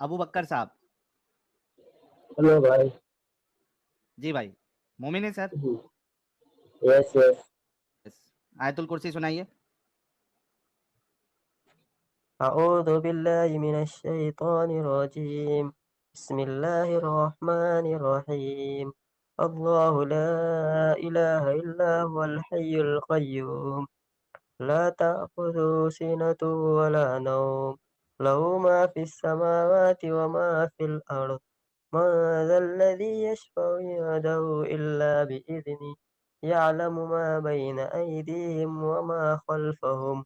अबू बकर साहब। हेलो भाई। जी भाई। मोमिन है सर। Yes yes. यस। आयतुल कुर्सी सुनाइए। अऊज़ु बिल्लाहि मिनश शैतानिर रजीम। बिस्मिल्लाहिर रहमानिर रहीम। अल्लाहु ला इलाहा इल्ला हुवल हय्युल क़य्यूम। ला तअख़ुज़ुहु सिनतुन वला नौम। लहु मा फ़िस समावाति व मा फ़िल अर्ज़। मा ज़ल्लज़ी यशफ़अु इंदहु इल्ला बिइज़निहि। यअलमु मा बैना अयदीहिम व मा ख़ल्फ़हुम।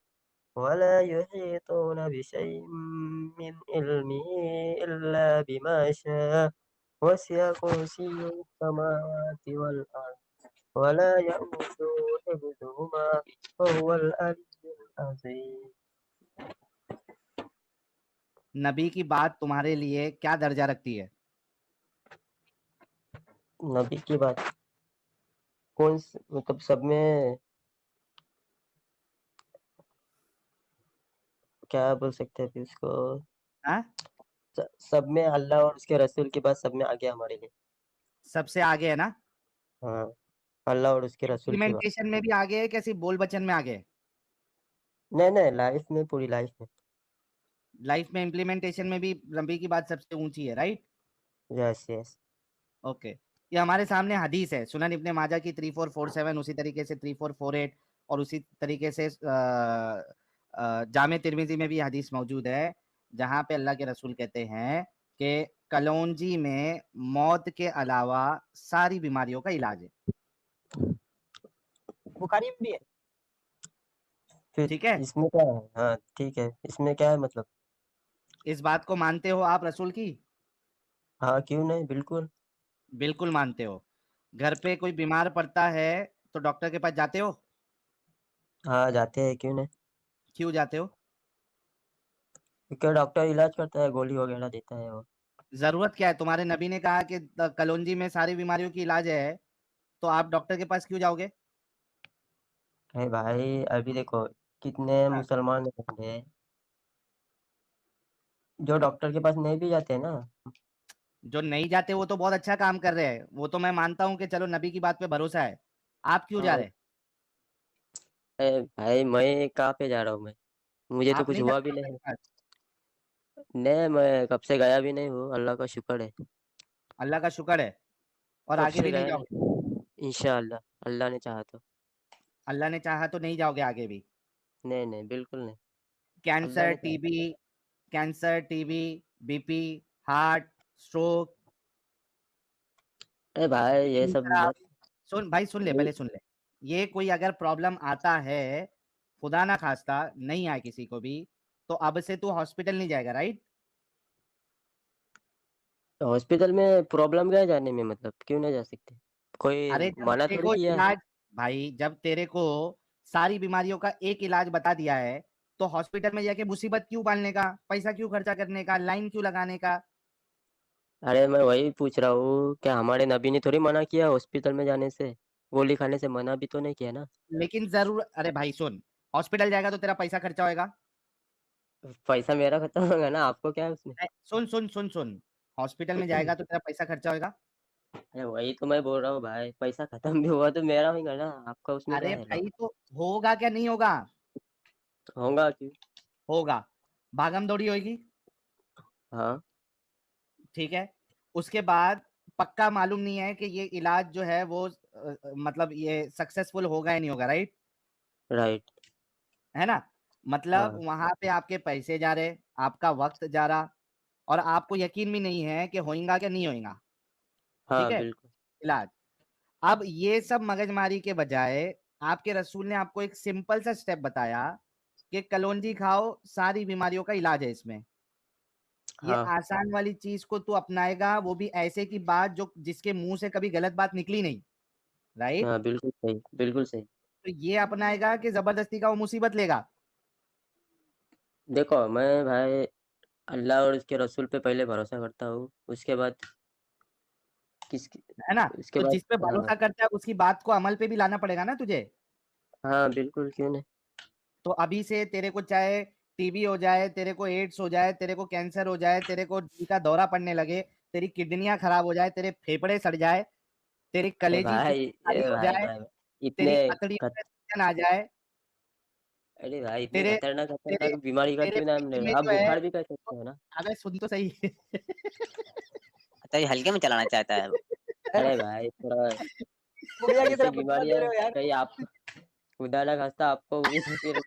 वला युहीतून बिशैइन मिन इल्मिहि इल्ला बिमा शाअ। वसि'a कुर्सियुहु समावाति वल अर्ज़ वला यऊदुहु हिफ्ज़ुहुमा वहुवल अलिय्युल अज़ीम। नबी की बात तुम्हारे लिए क्या दर्जा रखती है? नबी की बात मतलब सब में क्या बोल सकते हैं फिर इसको। हाँ। सब में अल्लाह और उसके रसूल की बात सब में आगे हमारे लिए। सबसे आगे है ना? हाँ, अल्लाह और उसके रसूल की बात। इम्प्लीमेंटेशन में भी आगे है, कैसी बोल बचन में आगे है? नहीं नहीं, लाइफ में, पूरी लाइफ में। लाइफ में इम्प्लीमेंटेशन में भी नबी की बात सबसे ऊंची है, राइट? Yes yes. ओके। ये हमारे सामने हदीस है, सुनन इब्ने माजा की 3447, उसी तरीके से 3448, और उसी तरीके से जामे तिर्मिजी में भी हदीस मौजूद है, जहां पे अल्लाह के रसूल कहते हैं कि कलौंजी में मौत के अलावा सारी बीमारियों का इलाज है। बुखारी में भी है। फिर ठीक है। इसमें क्या है? हाँ ठीक है, इसमें क्या है मतलब? इस बात को मानते हो आप रसूल की? हाँ क्यों नहीं, बिल्कुल। बिल्कुल मानते हो। घर पे कोई बीमार पड़ता है तो डॉक्टर के पास जाते हो? हाँ जाते हैं, क्यों नहीं। क्यों जाते हो? क्योंकि डॉक्टर इलाज करता है, गोली वगैरह देता है वो। जरूरत क्या है? तुम्हारे नबी ने कहा कि कलौंजी में सारी बीमारियों की इलाज है, तो आप डॉक्टर के पास क्यों जाओगे? अरे भाई अभी देखो, कितने हाँ। मुसलमान हैं जो डॉक्टर के पास नहीं भी जाते हैं ना। जो नहीं जाते वो तो बहुत अच्छा काम कर रहे हैं, वो तो मैं मानता हूं कि चलो नबी की बात पे भरोसा है। आप क्यों जा हाँ, रहे हैं? अरे भाई मैं कहाँ पे जा रहा हूँ? मैं, मुझे तो आप कुछ नहीं जा हुआ रहे भी डॉक्टर नहीं। के पास? नहीं, मैं कब से गया भी नहीं हूँ, अल्लाह का शुक्र है। अल्लाह का शुक्र है। और कब आगे से भी नहीं गया जाओगे? नहीं, इंशाअल्लाह, अल्लाह ने चाहा तो। अल्लाह ने चाहा तो नहीं जाओगे आगे भी? नहीं नहीं, बिल्कुल नहीं। अल्लाह कैंसर, ने चाहा। TB, cancer, TB, BP, heart, stroke, अरे भाई ये खून सब खराब। मत। सुन भाई, सुन ले, पहले सुन ले। ये कोई अगर प्रॉब्लम आता है, खुदा ना खास्ता नहीं आए किसी को भी, तो अब से तू हॉस्पिटल नहीं जाएगा, राइट? हॉस्पिटल में प्रॉब्लम क्या है जाने में, मतलब क्यों नहीं जा सकते? कोई अरे जब मना तेरे थोड़ी को किया है। इलाज, भाई जब तेरे को सारी बीमारियों का एक इलाज बता दिया है, तो हॉस्पिटल में जाके मुसीबत क्यों पालने का, पैसा क्यों खर्चा करने का, लाइन क्यों लगाने का? अरे मैं वही पूछ रहा हूँ, क्या हमारे नबी ने थोड़ी मना किया हॉस्पिटल में जाने से? गोली खाने से मना भी तो नहीं किया ना। लेकिन जरूर, अरे भाई सुन, हॉस्पिटल जाएगा तो तेरा पैसा खर्चा होएगा। पैसा मेरा खत्म होगा ना, आपको क्या है उसमें? सुन सुन सुन सुन, हॉस्पिटल में जाएगा तो तेरा पैसा खर्चा होएगा। अरे वही तो मैं बोल रहा हूँ भाई, पैसा खत्म भी हुआ तो मेरा होगा ना, आपका उसमें क्या अरे है? भाई तो होगा क्या नहीं होगा? होगा क्यों? होगा। भागम दौड़ी होगी। हाँ। ठीक है। उसके बाद पक्का मालूम नहीं है कि ये इलाज जो है वो मतलब ये सक्सेसफुल होगा या नहीं होगा, राइट? राइट। है ना? मतलब हाँ वहां पे आपके पैसे जा रहे, आपका वक्त जा रहा, और आपको यकीन भी नहीं है कि होएगा कि नहीं होएगा। ठीक हाँ है। बिल्कुल। इलाज। अब ये सब मगजमारी के बजाय आपके रसूल ने आपको एक सिंपल सा स्टेप बताया कि कलौंजी खाओ, सारी बीमारियों का इलाज है इसमें। ये हाँ आसान वाली चीज को तू अपनाएगा, वो भी ऐसे की बात जो जिसके मुंह से कभी गलत बात निकली नहीं, राइट? हाँ, बिल्कुल सही, बिल्कुल सही। तो ये अपनाएगा कि जबरदस्ती का वो मुसीबत लेगा? देखो मैं भाई अल्लाह और उसके रसूल पे पहले भरोसा करता हूँ, उसके बाद किसकी, है ना? उसके तो बाद। जिस पे हाँ। भरोसा करता है उसकी बात को अमल पे भी लाना पड़ेगा ना तुझे। हाँ बिल्कुल, क्यों नहीं। तो अभी से तेरे को चाहे टीबी हो जाए, तेरे को एड्स हो जाए, तेरे को कैंसर हो जाए, तेरे को दिल का दौरा पड़ने लगे, तेरी किडनियां खराब हो जाए, तेरे फेफड़े सड़ जाए, तेरी अरे कलेजी भाई, खाली हो जाए, भाई इतने तेरी अतड़ियों खत, में सूजन आ जाए, अरे भाई इतनी तेरे खतरनाक तेरे खतरनाक बीमारी का तेरे तो नाम पेट ले, में आप जो है, बुखार भी कर सकते हो ना। अबे सुन तो सही। तो ये हल्के में चलाना चाहता है वो। अरे भाई थोड़ा बुढ़िया की ऐसी तरह बदला दे बीमारियां रहे हो यार। कहीं आप, खुदा ना खास्ता आपको हुई तो फिर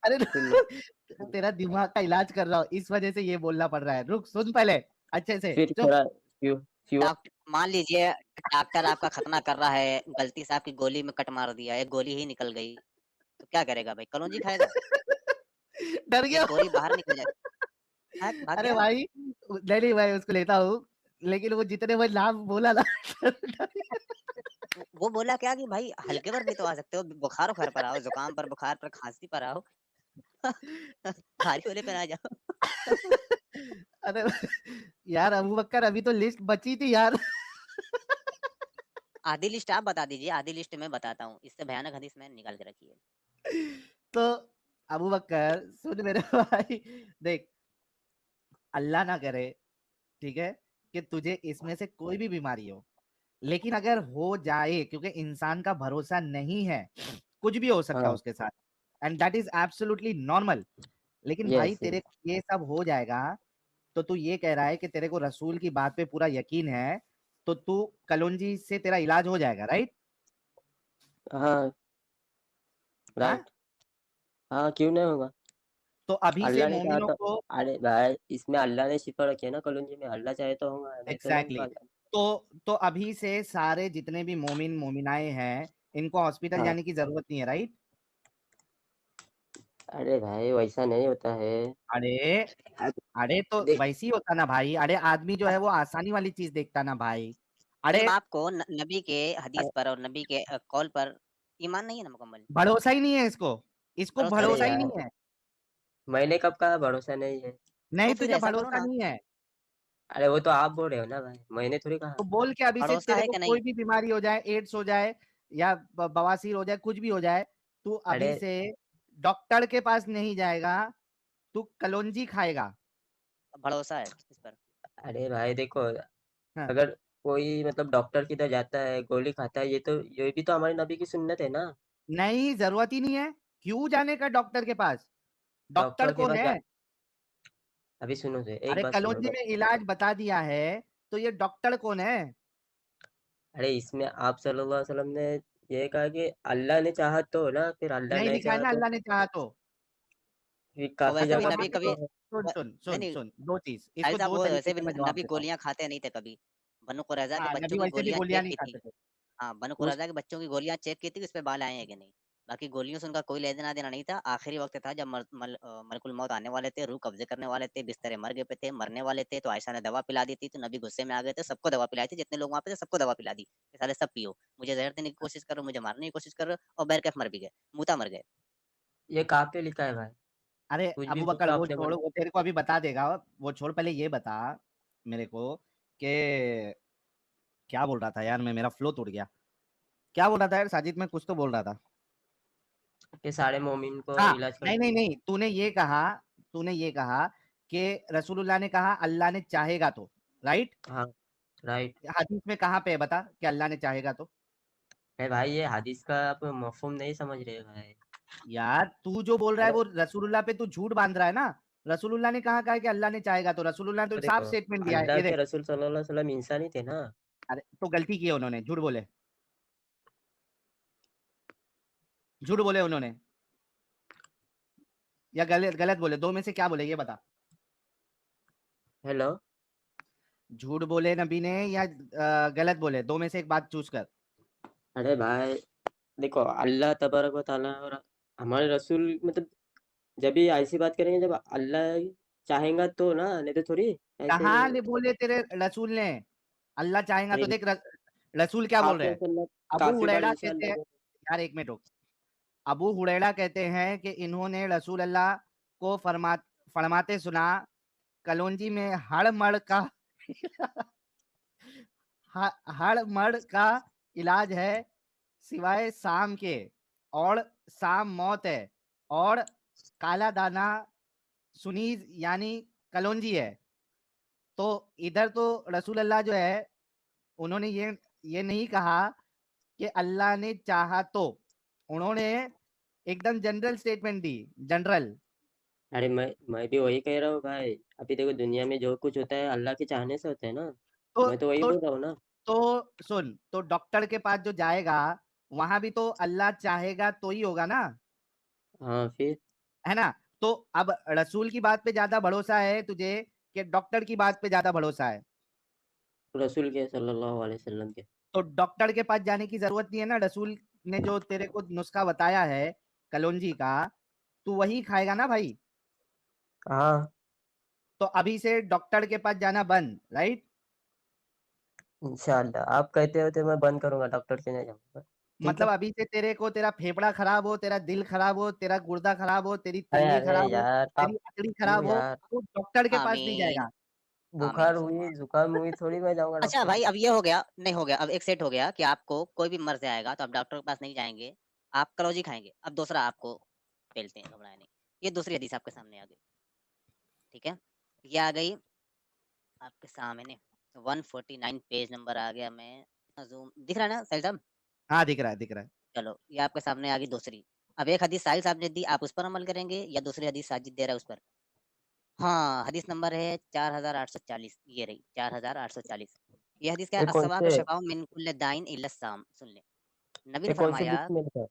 अरे सुन लो। तेरा दिमाग का इलाज कर रहा हूँ, इस वजह से ये बोलना पड़ रहा है। रुक, सुन पहले अच्छे से, फिर चुप। थोड़ा फ्यू डॉक्टर मान लीजिए डॉक्टर आपका खतना कर रहा है, गलती से आपकी गोली में कट मार दिया, एक गोली ही निकल गई, तो क्या करेगा भाई? कलौंजी खाएगा? डर एक गया। गोली बाहर निकल जाए, भाग अरे गया। भाई, नहीं नहीं भाई, उसको लेता हूँ, लेकिन वो जितने वो नाम बोला ना, वो बोला क्या कि भाई हल्के पर भी तो आ सकते हो, बुखार उखार पर आओ, जुकाम पर, बुखार पर, खांसी पर आओ। भारी वाले पर आ जाओ। अरे यार अबू बकर, अभी तो लिस्ट बची थी यार। आधी लिस्ट आप बता दीजिए, आधी लिस्ट मैं बताता हूँ, इससे भयानक हदीस मैंने निकाल के रखी है। तो अबू बकर सुन मेरे भाई, देख, अल्लाह ना करे, ठीक है, कि तुझे इसमें से कोई भी बीमारी हो, लेकिन अगर हो जाए, क्योंकि इंसान का भरोसा नहीं है, कुछ भी हो सकता है हाँ, उसके साथ, and that is absolutely normal. लेकिन भाई यस तेरे यस। को ये सब हो जाएगा, तो तू ये कह रहा है कि तेरे को रसूल की बात पे पूरा यकीन है, तो तू कलौंजी से तेरा इलाज हो जाएगा, राइट? हाँ, हाँ, राइट। हाँ, क्यों नहीं होगा। तो अभी से अल्लाह ने चाहा मोमिनों तो, को, अरे भाई इसमें अल्लाह ने शिफा रखी है ना कलौंजी में, अल्लाह चाहे तो होगा, नहीं तो नहीं एग्जैक्टली होगा। exactly. तो अभी से सारे जितने भी मोमिन मोमिनाएं हैं, इनको हॉस्पिटल हाँ, जाने की जरूरत नहीं है, राइट? अरे भाई वैसा नहीं होता है। अरे, अरे तो देख, वैसी होता ना भाई, अरे आदमी जो है वो आसानी वाली चीज देखता ना भाई। मतलब अरे आपको नबी के हदीस पर और नबी के कॉल पर ईमान नहीं है ना मुकम्मल? भरोसा ही नहीं है इसको, इसको भरोसा अरे नहीं भरोसा है? ही यार, नहीं है। मैंने कब कहा भरोसा नहीं है। तो नहीं, फिर तुझे ऐसा करो भरोसा ना, नहीं है, अरे वो तो आप बोल रहे हो ना भाई, मैंने थोड़ी तो कहा। बोल के अभी से भरोसा तेरे है को कि नहीं? कोई भी बीमारी हो जाए, एड्स हो जाए या बवासीर हो जाए, कुछ भी हो जाए, तू अरे अभी से डॉक्टर के पास नहीं जाएगा, तू कलौंजी खाएगा। भरोसा है इस पर? अरे भाई देखो, हाँ, अगर कोई मतलब डॉक्टर की तरह जाता है, गोली खाता है, ये भी तो हमारे नबी की सुन्नत है ना। नहीं, जरूरत ही नहीं है, क्यों जाने का डॉक्टर के पास? डॉक्टर डॉक्टर के कौन पास है? अभी सुनो से एक अरे बात सुनो कलौंजी में इलाज बता दिया है, तो ये डॉक्टर कौन है? अरे इसमें आप सल्लल्लाहु अलैहि वसल्लम ने ये कहा कि अल्लाह ने चाहा तो ना, फिर अल्लाह नहीं नहीं लिखा है चाहा ना तो अल्लाह ने चाहा तो? फिर और काफी वैसे तो भी जगह वहां नबी पे लिखा कभी तो है। सुन सुन नहीं सुन नहीं, सुन, दो चीज, साहिल इसको साहब दो वो तरीके वैसे भी से मैं जवाब नबी देता हूँ। गोलियां खाते नहीं थे कभी। बनु कुरैजा के हाँ, नबी बच्चों की वैसे भी गोलियां गोलियां चेक नहीं की थी। खाते थे। हाँ, बनु उस कुरैजा के बच्चों की गोलियां चेक की थी कि इस पे बाल आए हैं कि नहीं। बाकी गोलियों से उनका कोई लेना देना नहीं था। आखिरी वक्त था जब मलकुल मौत आने वाले थे, रूह कब्जे करने वाले थे, बिस्तरे मर गए पे थे, मरने वाले थे, तो आयशा ने दवा पिला दी थी, तो नबी गुस्से में आ गए थे, सबको दवा पिलाई थी, जितने लोग वहां पे थे सबको दवा पिला दी कि साले सब पियो, मुझे जहर देने की कोशिश करो, मुझे मारने की कोशिश करो, और बैरकैफ मर भी गए, मूता मर गए। ये कहाँ पे लिखा है भाई, अरे कुछ भी अबू बोल बकर, रहे हो वो अपने छोड़, मन। वो तेरे को अभी बता देगा, वो छोड़, पहले ये बता मेरे को कि क्या बोल रहा था यार मैं, मेरा फ्लो टूट गया। क्या बोल रहा था यार साजिद, मैं कुछ तो बोल रहा था। कि सारे मोमिन को हाँ, इलाज कर नहीं नहीं देंगे। नहीं, तूने ये कहा कि रसूलुल्लाह ने कहा अल्लाह ने चाहेगा तो, राइट? हाँ, राइट। हदीस में कहाँ पे है बता कि अल्लाह ने चाहेगा तो? अरे भाई ये हदीस का आप मफहूम नहीं समझ रहे भाई। यार तू जो बोल रहा है अरे वो रसूलुल्लाह पे तू झूठ बांध रहा है ना। रसूलुल्लाह ने कहा है कि अल्लाह ने चाहेगा तो, रसूलुल्लाह ने तो तो साफ देखो, स्टेटमेंट दिया है, अल्लाह ये के देख। रसूल सल्लल्लाहु अलैहि वसल्लम इंसान ही थे ना। अरे तो गलती की है उन्होंने, झूठ बोले, झूठ बोले उन्होंने, या गलत गलत बोले, दो में से क्या बोले ये बता। हेलो। झूठ बोले नबी ने या गलत बोले, दो में से एक बात चूज कर। अरे भाई देखो, अल्लाह तबारक व तआला और हमारे रसूल मतलब जब भी ऐसी बात करेंगे जब अल्लाह चाहेगा तो ना, नहीं तो थोड़ी ऐसे। कहाँ ले बोले तेरे रसूल ने अल्लाह चाहेगा तो? अरे देख रसूल क्या बोल रहे आपने हैं। अबू काफी बार हुरैरा इंसान कहते हैं, लोगों यार एक मिनट रुक। अबू हुरैरा कहते हैं कि इन्होंने रसूल अल्लाह को फरमाते सुना, कलौंजी में हड़ का हड़ का इलाज है, सिवाय शाम के, और शाम मौत है, और काला दाना सुनीज यानी कलौंजी है। तो इधर तो रसूल अल्लाह जो है उन्होंने ये नहीं कहा कि अल्लाह ने चाहा तो, उन्होंने एकदम जनरल स्टेटमेंट दी, जनरल। अरे मैं भी वही कह रहा हूँ भाई। अभी देखो दुनिया में जो कुछ होता है अल्लाह के चाहने से होता है ना। तो मैं तो वही तो बोल रहा हूँ ना। तो सुन, तो डॉक्टर के पास जो जाएगा वहां भी तो अल्लाह चाहेगा तो ही होगा ना, हाँ फिर। है ना। तो अब रसूल की बात पे ज्यादा भरोसा है तुझे कि डॉक्टर की बात पे ज्यादा भरोसा है? रसूल के सल्लल्लाहु अलैहि वसल्लम के। तो डॉक्टर के पास जाने की जरूरत नहीं है ना, रसूल ने जो तेरे को नुस्खा बताया है कलौंजी का, तू वही खाएगा ना भाई। हाँ तो अभी से डॉक्टर के पास जाना बंद, राइट? इंशाल्लाह आप कहते हो तो मैं बंद करूंगा, डॉक्टर के नहीं जाऊंगा। ठीक मतलब है। अभी से तेरे को तेरा फेफड़ा खराब हो, तेरा दिल खराब हो, तेरा गुर्दा खराब हो, तेरी अरे तिल्ली अरे खराब हो, यार तेरी आप अकड़ी क्यों खराब हो, यार। तो डॉक्टर के पास नहीं आमीन जाएगा। आमीन बुखार सुम्मा हुई जुकाम हुई थोड़ी मैं जाऊंगा अच्छा डॉक्टर भाई, के। अब ये हो गया, नहीं हो गया, अब एक सेट हो गया कि आपको कोई भी मर्ज आएगा तो आप डॉक्टर के पास नहीं जाएंगे, आप कलौजी खाएंगे। अब दूसरा आपको पेलते हैं, घबराए नहीं। ये दूसरी हदीस आपके सामने आ गई, ठीक है। ये आ गई आपके सामने, 149 पेज नंबर आ गया। मैं जूम दिख रहा है ना साहिल साहब? हाँ दिख रहा है, दिख रहा है। चलो ये आपके सामने आ गई दूसरी। अब एक हदीस साहिल साहब ने दी, आप उस पर अमल करेंगे या दूसरी हदीस साजिद दे रहा है उस पर? हाँ, हदीस नंबर है 4840, ये रही 4840। ये हदीस क्या है? ये कौन अस्सवाक से शफाउ मिन कुल्li दाइन इल्ला साम। सुन ले, नबी ये ने कौन से फरमाया, बुक में लिखा है?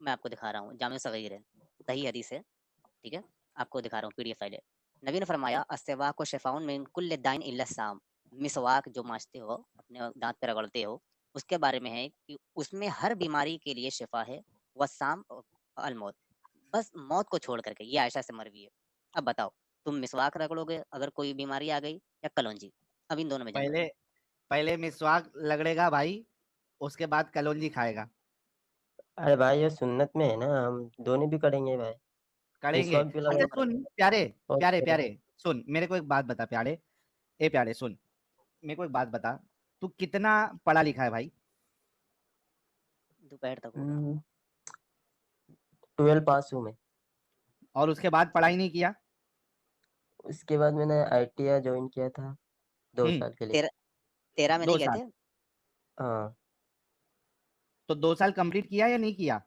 मैं आपको दिखा रहा हूँ, जामे सगीर है, सही हदीस है, ठीक है। आपको दिखा रहा हूँ, पीडीएफ फाइल है। नबी ने फरमाया, अस्सवाक शफाउन मिन कुल्li दाइन इल्ला साम। मिसवाक जो मांजते हो, अपने दांत पे रगड़ते हो, उसके बारे में है कि उसमें हर बीमारी के लिए शिफा है। वसाम अल मौत, बस मौत को छोड़ करके। ये आयशा से मरवी है। अब बताओ, तुम मिसवाक रगड़ोगे अगर कोई बीमारी आ गई, या कलौंजी? अब इन दोनों में जंग पहले लगी। पहले मिसवाक लगड़ेगा भाई, उसके बाद कलौंजी खाएगा। अरे भाई ये सुन्नत में है ना, हम दोनों भी करेंगे भाई। करेंगे। मिसवाक भी अच्छा लगेगा। सुन प्यारे, और प्यारे क्या प्यारे, सुन मेरे को एक बात बता प्यारे। ए प्यारे सुन, मेरे को एक बात बता, तू कितना पढ़ा लिखा है भाई? दोपहर तक हो गया। 12 पास हूँ मैं। और उसके बाद पढ़ाई नहीं किया? उसके बाद मैंने आईटीआई ज्वाइन किया था 2 साल के लिए। तेरह, 13 में नहीं दो गए साल थे? हाँ। तो 2 साल कंप्लीट किया या नहीं किया?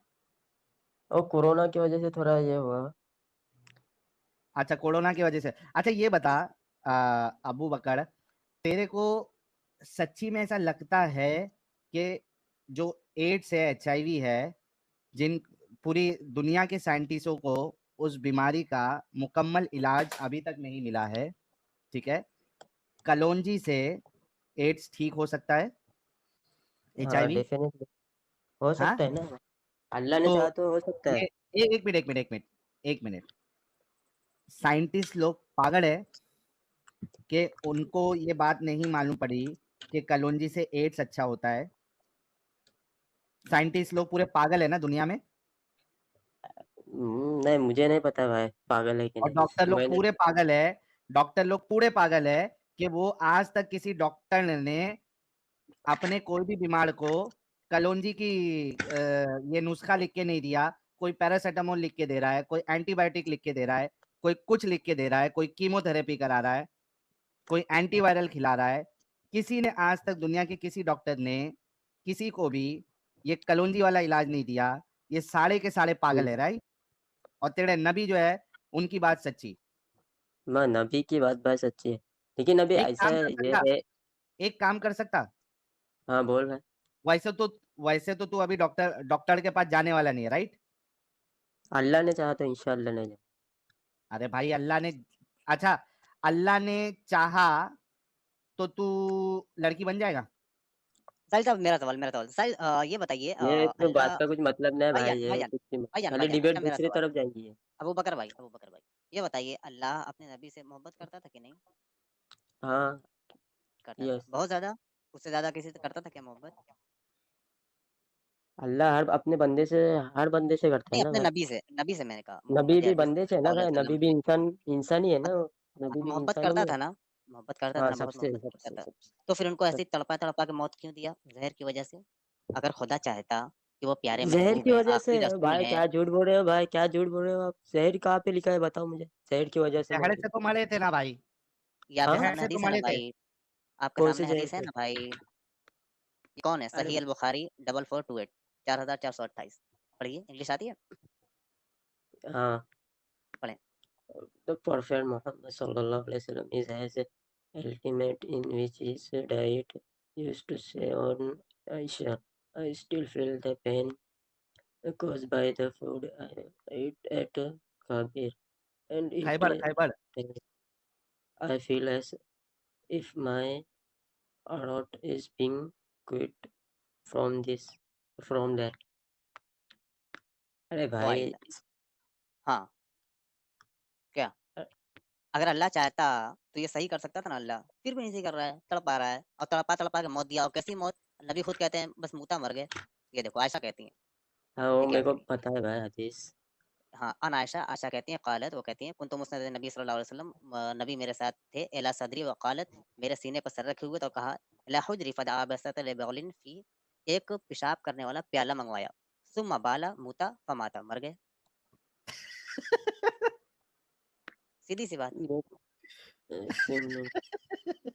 और कोरोना की वजह से थोड़ा ये हुआ। अच्छा कोरोना की वजह से। अच्छा ये बता, अबू बकर, तेरे को सच्ची में ऐसा लगता है कि जो एड्स है, एचआईवी है, जिन पूरी दुनिया के साइंटिस्टों को उस बीमारी का मुकम्मल इलाज अभी तक नहीं मिला है, ठीक है, कलौंजी से एड्स ठीक हो सकता है, हाँ एचआईवी? डेफिनेटली हो हाँ। सकता है ना। अल्लाह ने तो चाहा तो हो सकता है। ये एक मिनट, एक मिनट, एक मिनट, एक मिनट। साइंटिस्ट लोग पागल है कि उनको ये बात नहीं मालूम पड़ी कि कलौंजी से एड्स अच्छा होता है? साइंटिस्ट लोग पूरे पागल है ना दुनिया में? नहीं मुझे नहीं पता भाई पागल है कि और डॉक्टर नहीं लोग मैंने। पूरे पागल है, डॉक्टर लोग पूरे पागल है कि वो आज तक किसी डॉक्टर ने अपने कोई भी बीमार को कलौंजी की ये नुस्खा लिख के नहीं दिया। कोई पैरासिटामोल लिख के दे रहा है, कोई एंटीबायोटिक लिख के दे रहा है, कोई कुछ लिख के दे रहा है, कोई कीमोथेरेपी करा रहा है, कोई एंटीवायरल खिला रहा है। किसी ने आज तक दुनिया के किसी डॉक्टर ने किसी को भी ये कलौंजी वाला इलाज नहीं दिया। ये सारे के सारे पागल है, राइट? और तेरे नबी जो है उनकी बात सच्ची। माँ नबी की बात भाई सच्ची है। लेकिन अभी एक ऐसा काम कर ये सकता, है। एक काम कर सकता। हाँ बोल भाई। वैसे तो वैसे तो तू अभी डॉक्टर डॉक्टर के पास जाने वाला नहीं है, राइट? अल्लाह ने चाहा तो इंशाल्लाह नहीं जाए। अरे भाई अल्लाह ने, अच्छा अल्लाह ने चाहा तो तू लड़की बन जाएगा? साहिल साहब, मेरा सवाल साहिल, ये बताइए, ये तो बात अल्लाह, का कुछ मतलब नहीं है भाई, भाईजान ये भाईजान कुछ खाली भाईजान, अच्छा डिबेट मेरा दूसरी सवाल, तरफ जाएगी ये। अबू बकर भाई, ये बताइए, अल्लाह अपने नबी से मोहब्बत करता था कि नहीं? हाँ। करता था, यस। बहुत ज्यादा? उससे ज्यादा किसी से करता था क्या मोहब्बत? अल्लाह हर अपने बंदे से हर बंदे से करता है नहीं, ना अपने भाई। नबी से मैंने कहा, नबी मोहम्मद भी अरबी बंदे से है ना सल्लल्लाहु अलैहि भाई, वसल्लम नबी भी से। इंसान ही है ना। हाँ, नबी तो भी मोहब्बत इंसानों करता में है। था ना, मोहब्बत करता था हाँ ना, बहुत सबसे मोहब्बत करता सबसे था। सबसे तो फिर उनको ऐसे सब। ही तड़पा तड़पा के मौत क्यों दिया, जहर की वजह से? अगर खुदा चाहता कि वो प्यारे जहर महबूब की हैं, वजह से आखिरी रसूल भाई, हैं। क्या झूठ बोल रहे हो भाई, क्या झूठ बोल रहे हो आप? जहर कहाँ पे लिखा है, बताओ मुझे। जहर की वजह से जहर मरे। से तो मरे थे ना भाई, ये आपके हाँ, जहर सामने से तो हदीस है ना मरे थे। भाई, आपके कौन से सामने जहर हदीस है से? ना भाई। ये कौन है? अरे सही अल बुखारी 4428 4428 पढ़िए, इंग्लिश आती है? हाँ, पढ़ें। the Prophet Muhammad sallallahu alaihi wasallam is as ultimate in which his diet used to say on Aisha, I still feel the pain caused by the food I ate at Kabir, and Khyber it Khyber I feel as if my heart is being quit from this, from that. अरे भाई, wide. हाँ, क्या? अ- अगर अल्लाह चाहता तो ये सही कर सकता था ना अल्लाह, फिर भी नहीं सही कर रहा है, तड़पा रहा है और तड़पा के मौत दिया। और कैसी मौत? नबी खुद कहते हैं बस मुता मर गए। ये देखो आयशा कहती हैं, हाँ वो ये क्या मेरे को करी? पता है भाई हदीस। हाँ, अन आयशा, आयशा कहती हैं क़ालत, वो कहती हैं कुन्तु मुस्नद नबी सल्लल्लाहु अलैहि वसल्लम, नबी मेरे साथ थे, इला सदरी व क़ालत, मेरे सीने पर सर रखे हुए, तो कहा ला हुज्री फदआ बसत लिबग़लिन फी, एक पेशाब करने वाला प्याला मंगवाया, सुम्मा बाला मुता फमाता, मर गए। सीधी सी बात। वो सुन,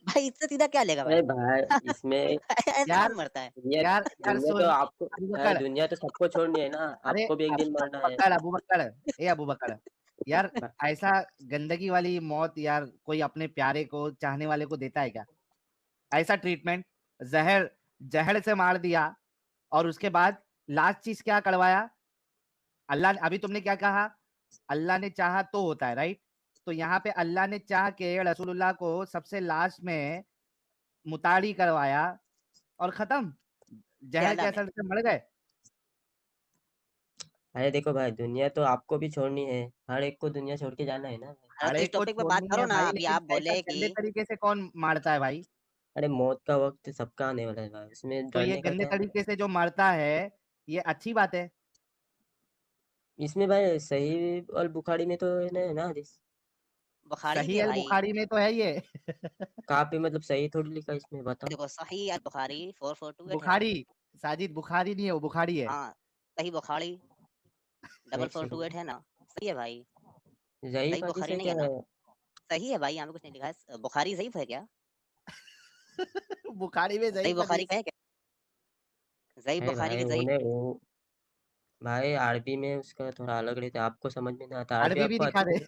भाई इससे सीधा क्या लेगा भाई? अरे भाई इसमें ऐसे यार कौन मरता है? दुनिया यार दुनिया तो सुन आपको, अबू अरे बकर, दुनिया तो सबको छोड़नी है ना, अरे आपको भी एक दिन अबू मरना है। बकर अबू बकर, ए अबू बकर, यार बा- ऐसा गंदगी वाली मौत यार कोई अपने प्यारे को, चाहने वाले को देता है क्या? ऐसा ट्रीटमेंट, जहर, जहर से मार दिया और उसके बाद लास्ट चीज क्या करवाया? अल्लाह ने, अभी तुमने क्या कहा? अल्लाह ने चाहा तो होता है, राइट? तो यहाँ पे अल्लाह ने चाह के रसूलुल्लाह को सबसे लास्ट में मुताड़ी करवाया और खत्म, जहर प्याला के में। असर से मर गए। अरे देखो भाई, दुनिया तो आपको भी छोड़नी है, हर एक को दुनिया छोड़ के जाना है ना भाई। अरे हर तो इस एक को टॉपिक पे बात छोड़नी करो है ना, भाई, अभी लेकिन आप ऐसा बोले कि गंदे तरीके से कौन मारता है भाई? अरे मौत का वक्त सबका आने वाला है भाई, उसमें तो ये डरने का गंदे क्या है? तरीके से जो मरता है, ये अच्छी बात है? इसमें भाई सही और बुखारी में तो है ना हदीस। बुखारी सही थे अल भाई। बुखारी में तो है ये। कहाँ पे मतलब सही थोड़ी लिखा है इसमें, बताओ। देखो सही अल बुखारी 4428 है। बुखारी, साजिद बुखारी नहीं है, वो बुखारी है। हाँ, सही बुखारी डबल एक फोर टू एट सेकंड, है ना, सही है भाई। सही ज़ईफ़ हदीस बुखारी है नहीं क्या है ना? सही है भाई, यहाँ पे कुछ नहीं लिखा है। बुखारी ज़ईफ़ है क्या? बुखारी में सही ज़ईफ़ बुखारी हदीस। का है क्या? ज़ईफ़ अरे बुखारी भाई की ज़ईफ़। उन्हें वो भाई अरबी में उसका थोड़ा अलग रहता है, आपको समझ में नहीं आता। अरबी अरबी भी आपको दिखा आती दे। है ना?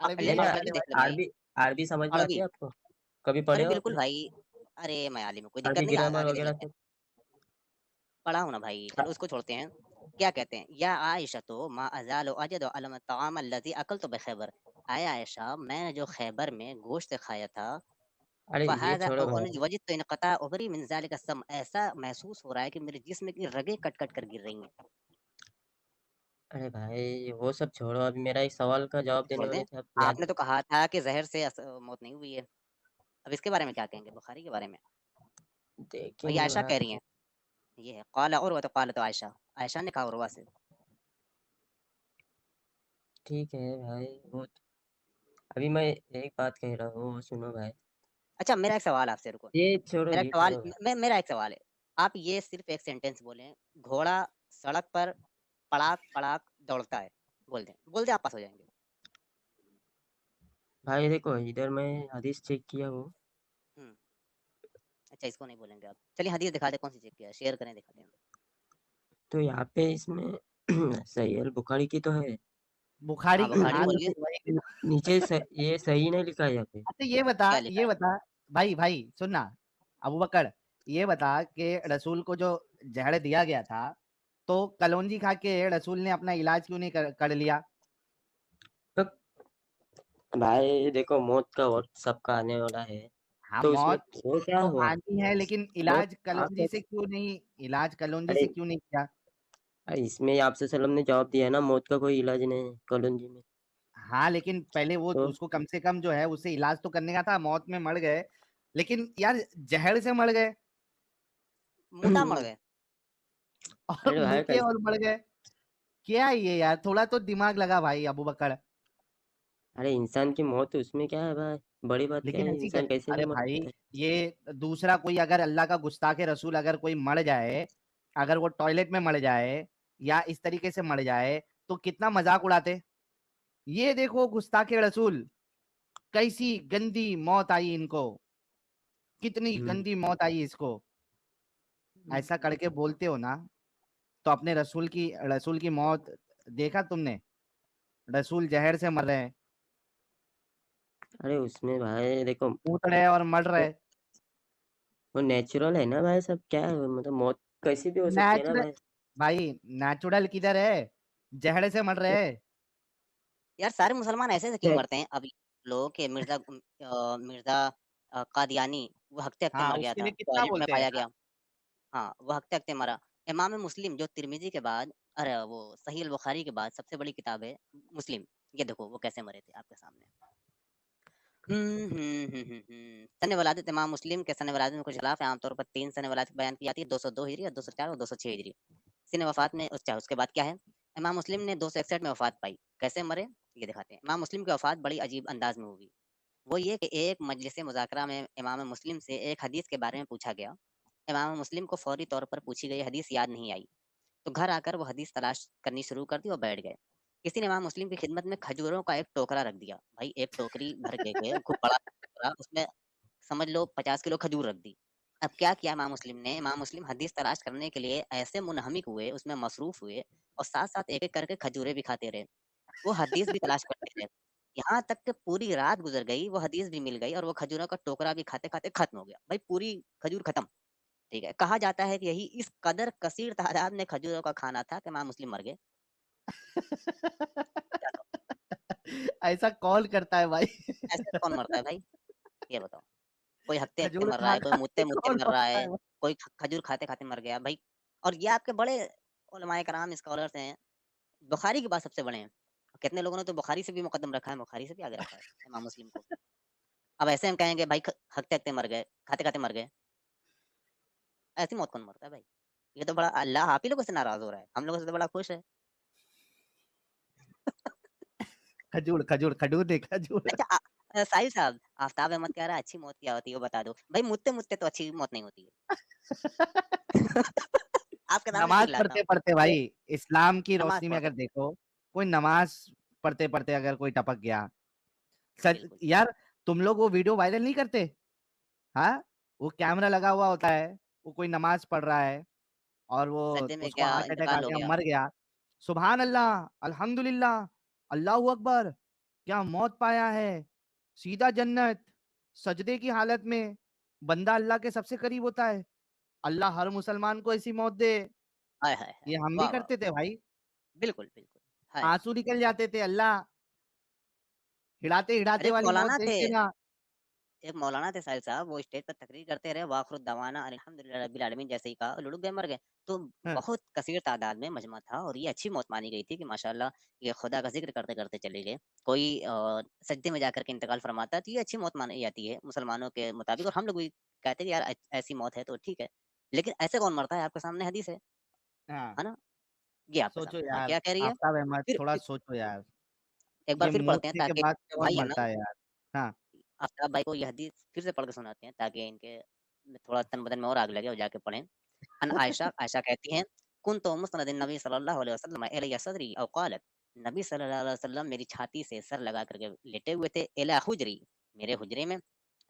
अरबी ले नहीं लो, ना, दिखा अरबी दे देख लो भाई। भाई। अरबी अरबी समझ में आती अरबी, है आपको? कभी अरे पढ़े हो बिल्कुल आपने? भाई। अरे मैं आलिम हूँ, कोई दिक्कत अरबी नहीं, ग्रामर आगे वगैरह चलते हैं। सब? पढ़ा हूँ ना भाई, चलो उसको छोड़ते हैं। क्या कहते हैं? या आयशा तो मा अज़ालु अजदु अलम तआम अल्लज़ी अकलतु बखैबर। आय आयशा, मैंने जो खैबर में गोश्त खाया था, अरे ये फ़हाज़ा छोड़ो औ भाई। वजिदतु इनक़ता उबरी मिन ज़ालिका सम, ऐसा महसूस हो रहा है कि मेरे जिस्म की रगें कट-कट कर गिर रही हैं। अरे भाई वो सब छोड़ो, अभी मेरा एक सवाल का जवाब देने छोड़ दें? वाले थे आप, याद आपने तो कहा था कि ज़हर से मौत नहीं हुई है। अब इसके बारे में क्या कहेंगे? बुखारी के बारे में? और ये देखेंगे आयशा कह भाई। रही हैं, ये है क़ाल उर्वत क़ालत आयशा। आयशा ने कहा उर्वा से। ठीक है भाई, वो अभी मैं एक बात कह रहा हूँ, सुनो भाई। अच्छा, मेरा एक सवाल आपसे, रुको। मेरा एक ये सवाल छोड़ो भाई। मेरा एक सवाल है। आप ये सिर्फ़ एक सेंटेंस बोलें, घोड़ा सड़क पर पड़ाक-पड़ाक दौड़ता है। बोल दें आप पास हो जाएँगे। भाई देखो, इधर मैं हदीस चेक किया हूँ, हुँ, अच्छा इसको नहीं बोलेंगे आप। चलिए हदीस दिखा दें, कौन-सी चेक किया है? शेयर करें, दिखाते हैं। तो यहाँ पे इसमें सही अल बुखारी की तो है। बुखारी हाँ, की, बुखारी हाँ तो बोलिए। फिर वही। नीचे ये सही नहीं लिखा है यहाँ पे। अच्छा क्या लिखा ये है? बता भाई, भाई सुनना, अबू बकर, ये बता कि रसूल को जो जहर दिया गया था, तो कलौंजी खा के रसूल ने अपना इलाज क्यों नहीं कर लिया? तो भाई देखो, मौत का वक्त सबका आने वाला है, हाँ, तो उसमें मौत वो क्या तो हुआ? आनी है, लेकिन मौत इलाज कलौंजी आपका, से क्यों नहीं, इलाज कलौंजी अरे से क्यों नहीं किया? अरे इसमें आपसे सल्लम ने जवाब दिया है ना, मौत का कोई इलाज नहीं है कलंजी में। हाँ, लेकिन पहले वो तो उसको कम से कम जो है उससे इलाज तो करने का था, मौत में मर गए, लेकिन यार जहर से मर गए मुता मर गए। और अरे भाई मुते और मर गए। क्या है ये यार, थोड़ा तो दिमाग लगा भाई अबू बकर। अरे इंसान की मौत, उसमें क्या है भाई, बड़ी बात क्या लेकिन है, ऐसी इंसान कैसे भी अरे मर भाई, सकता है। ये दूसरा कोई अगर अल्लाह का गुस्ताखे रसूल अगर कोई मर जाए, अगर वो टॉयलेट में मर जाए या इस तरीके से मर जाए तो कितना मजाक उड़ाते। ये देखो गुस्ताखे रसूल, कैसी गंदी मौत आई इनको, कितनी गंदी मौत आई इसको। ऐसा करके बोलते हो ना, तो अपने रसूल की मौत देखा तुमने? रसूल जहर से मर रहे हैं, अरे उसमें भाई देखो, कूद रहे और मर वो रहे। वो नेचुरल है ना भाई, सब क्या है, मतलब मौत कैसी भी हो सकती है ना नेचुरल भाई। भाई, नेचुरल किधर है, जहर से मर रहे हैं। यार सारे मुसलमान ऐसे से क्यों ने- मरते हैं? अब लोग के मिर्जा कादियानी वो हकते-हकते हाँ, मर गया उसके था, लिए कितना टॉयलेट में बोलते हैं पाया यार। गया। हाँ, वो हकते-हकते मरा। इमाम मुस्लिम जो तिर्मिज़ी के बाद, अरे वो सही अल बुखारी के बाद सबसे बड़ी किताब है मुस्लिम। ये देखो वो कैसे मरे थे आपके सामने। सन वलादत इमाम मुस्लिम के सन वलादत में कुछ खिलाफ है। आमतौर पर 3 सन वलादत बयान की जाती है, 202 हिजरी और 204 और 206 हिजरी। सन वफ़ात में उसके बाद क्या है? इमाम मुस्लिम ने 261 में वफ़ात पाई। कैसे मरे? ये दिखाते हैं। इमाम मुस्लिम की वफ़ात बड़ी अजीब अंदाज़ में हुई। वो ये कि एक मजलिस मुज़ाकरा में इमाम मुस्लिम से एक हदीस के बारे में पूछा गया। इमाम मुस्लिम को फ़ौरी तौर पर पूछी गई हदीस याद नहीं आई, तो घर आकर वो हदीस तलाश करनी शुरू कर दी और बैठ गए। किसी ने इमाम मुस्लिम की खिदमत में खजूरों का एक टोकरा रख दिया। भाई एक टोकरी भर के गए, खूब बड़ा टोकरा, उसमें समझ लो 50 किलो खजूर रख दी। अब क्या किया इमाम मुस्लिम ने? इमाम मुस्लिम हदीस तलाश करने के लिए ऐसे मुनहमिक हुए, उसमें मसरूफ़ हुए और साथ-साथ एक-एक करके खजूरें भी खाते रहे। वो हदीस भी तलाश करते रहे। यहाँ तक कि पूरी रात गुज़र गई, वो हदीस भी मिल गई और वो खजूरों का टोकरा भी खाते-खाते खत्म हो गया। भाई पूरी खजूर खत्म, ठीक है? कहा जाता है कि यही इस कदर कसीर तादाद में खजूरों का खाना था कि इमाम मुस्लिम मर गए। क्या कहो? ऐसा कौन करता है भाई? ऐसे कौन मरता है भाई? ये बताओ। कोई हँकते-हँकते खजूर मर रहा खा है, कोई खा के मुतते-मुतते कौन मर रहा मरता है, है भाई? कोई खजूर खाते-खाते मर गया भाई। और ये आपके बड़े उलमाए कराम स्कॉलर्स हैं, बुखारी के बाद सबसे बड़े हैं। कितने लोगों ने तो बुखारी से भी मुकद्दम रखा है, बुखारी से भी आगे रखा है इमाम मुस्लिम को। अब ऐसे हम कहेंगे भाई हँकते-हँकते मर गए, खाते-खाते मर गए। ऐसी मौत कौन मरता है भाई? ये तो बड़ा अल्लाह आप ही लोगों से नाराज़ हो रहा है, हम लोगों से तो बड़ा खुश है। खजूर खजूर खजूर नहीं, खजूर। अच्छा साहिल साहब, आफ्ताब अहमद कह रहा है अच्छी मौत क्या होती है वो बता दो। भाई मुतते-मुतते तो अच्छी मौत नहीं होती है। आपके सामने नमाज चिल्लाता पढ़ते हूँ। पढ़ते ए भाई, इस्लाम की नमाज़ रोशनी में पढ़ते अगर देखो, कोई नमाज पढ़ते पढ़ते अगर कोई टपक गया, सच बिल्कुल। यार, तुम लोग वो वीडियो वायरल नहीं करते? हाँ, वो कैमरा लगा हुआ होता है, वो कोई नमाज पढ़ रहा है और वो सज्जे में उसको क्या हार्ट अटैक आ इंतकाल हो गया, गया। मर गया। सुभान अल्लाह, अल्हम्दुलिल्लाह, अल्लाहू अकबर, क्या मौत पाया है, सीधा जन्नत, सजदे की हालत में। बंदा अल्लाह के सबसे करीब होता है, अल्लाह हर मुसलमान को ऐसी मौत दे। हाय, हाय, हाय! ये हम भी वाह, वाह! करते थे भाई, बिल्कुल, बिल्कुल। हाय! आंसू निकल जाते थे, अल्लाह हिड़ाते अरे हिड़ाते वाली मौत देख के ना। एक मौलाना थे साहिल साहब, वो स्टेज पर तकरीर करते रहे, वाखिर दवाना अल्हम्दुलिल्लाह रब्बिल आलमीन जैसे ही कहा, लुढ़क गए, मर गए। तो हाँ, बहुत कसीर तादाद में मजमा था और ये अच्छी मौत मानी गई थी कि माशाअल्लाह ये खुदा का ज़िक्र करते-करते चले गए। कोई सजदे में जाकर के इंतकाल फरमाता है, तो ये अच्छी मौत मानी जाती है मुसलमानों के मुताबिक और हम लोग भी कहते हैं कि यार ऐसी मौत है तो ठीक है। लेकिन ऐसे कौन मरता है? आपके सामने हदीस हाँ, है ना? ये आपके सोचो सामने हाँ, यार, क्या कह रही है? आफ्ताब अहमद, थोड़ा फिर सोचो यार, एक बार ये फिर पढ़ते हैं मूर्ति के ताकि बाद कौन भाई है ना, मरता है यार? हाँ, आफ्ताब भाई को ये हदीस फिर से पढ़ के सुनाते हैं ताकि इनके में थोड़ा तन बदन में और आग लगे और जाके पढ़ें। अन आयशा आयशा कहती हैं कुन्तु मुस्नदिन नबी सल्लल्लाहु अलैहि वसल्लम इलैया सदरी औ क़ालत नबी सल्लल्लाहु अलैहि वसल्लम मेरी छाती से सर लगा करके लेटे हुए थे इला हुजरी मेरे हुजरे में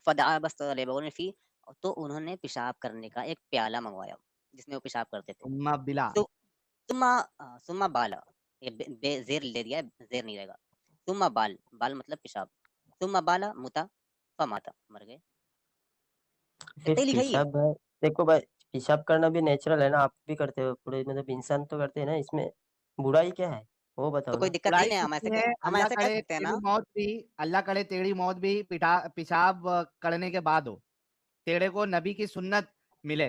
फदआ बस्तलबुन फी तो उन्होंने पेशाब करने का एक प्याला मंगवाया जिसमें वो पेशाब करते थे। उम्मा बिला। सु सुम्मा सुम्मा बाला ये ज़ेर ले दिया है, ज़ेर नहीं रहेगा। सुम्मा बाल, बाल मतलब पेशाब। सुम्मा बाला मुता फमाता मर गए। फिर इतना ही लिखा ही है। पेशाब भाई, देखो भाई, पेशाब करना भी नेचुरल है ना, आप भी करते हो पूरे, मतलब इंसान तो करते हैं ना, इसमें बुराई क्या है, वो तो बताओ कोई ना। दिक्कत नहीं बुराई है कुछ नहीं है, हम अल्लाह ऐसे कह करे सकते हैं ना। तेरी मौत भी, अल्लाह करे तेरी मौत भी पेशाब करने के बाद हो, तेरे को नबी की सुन्नत मिले,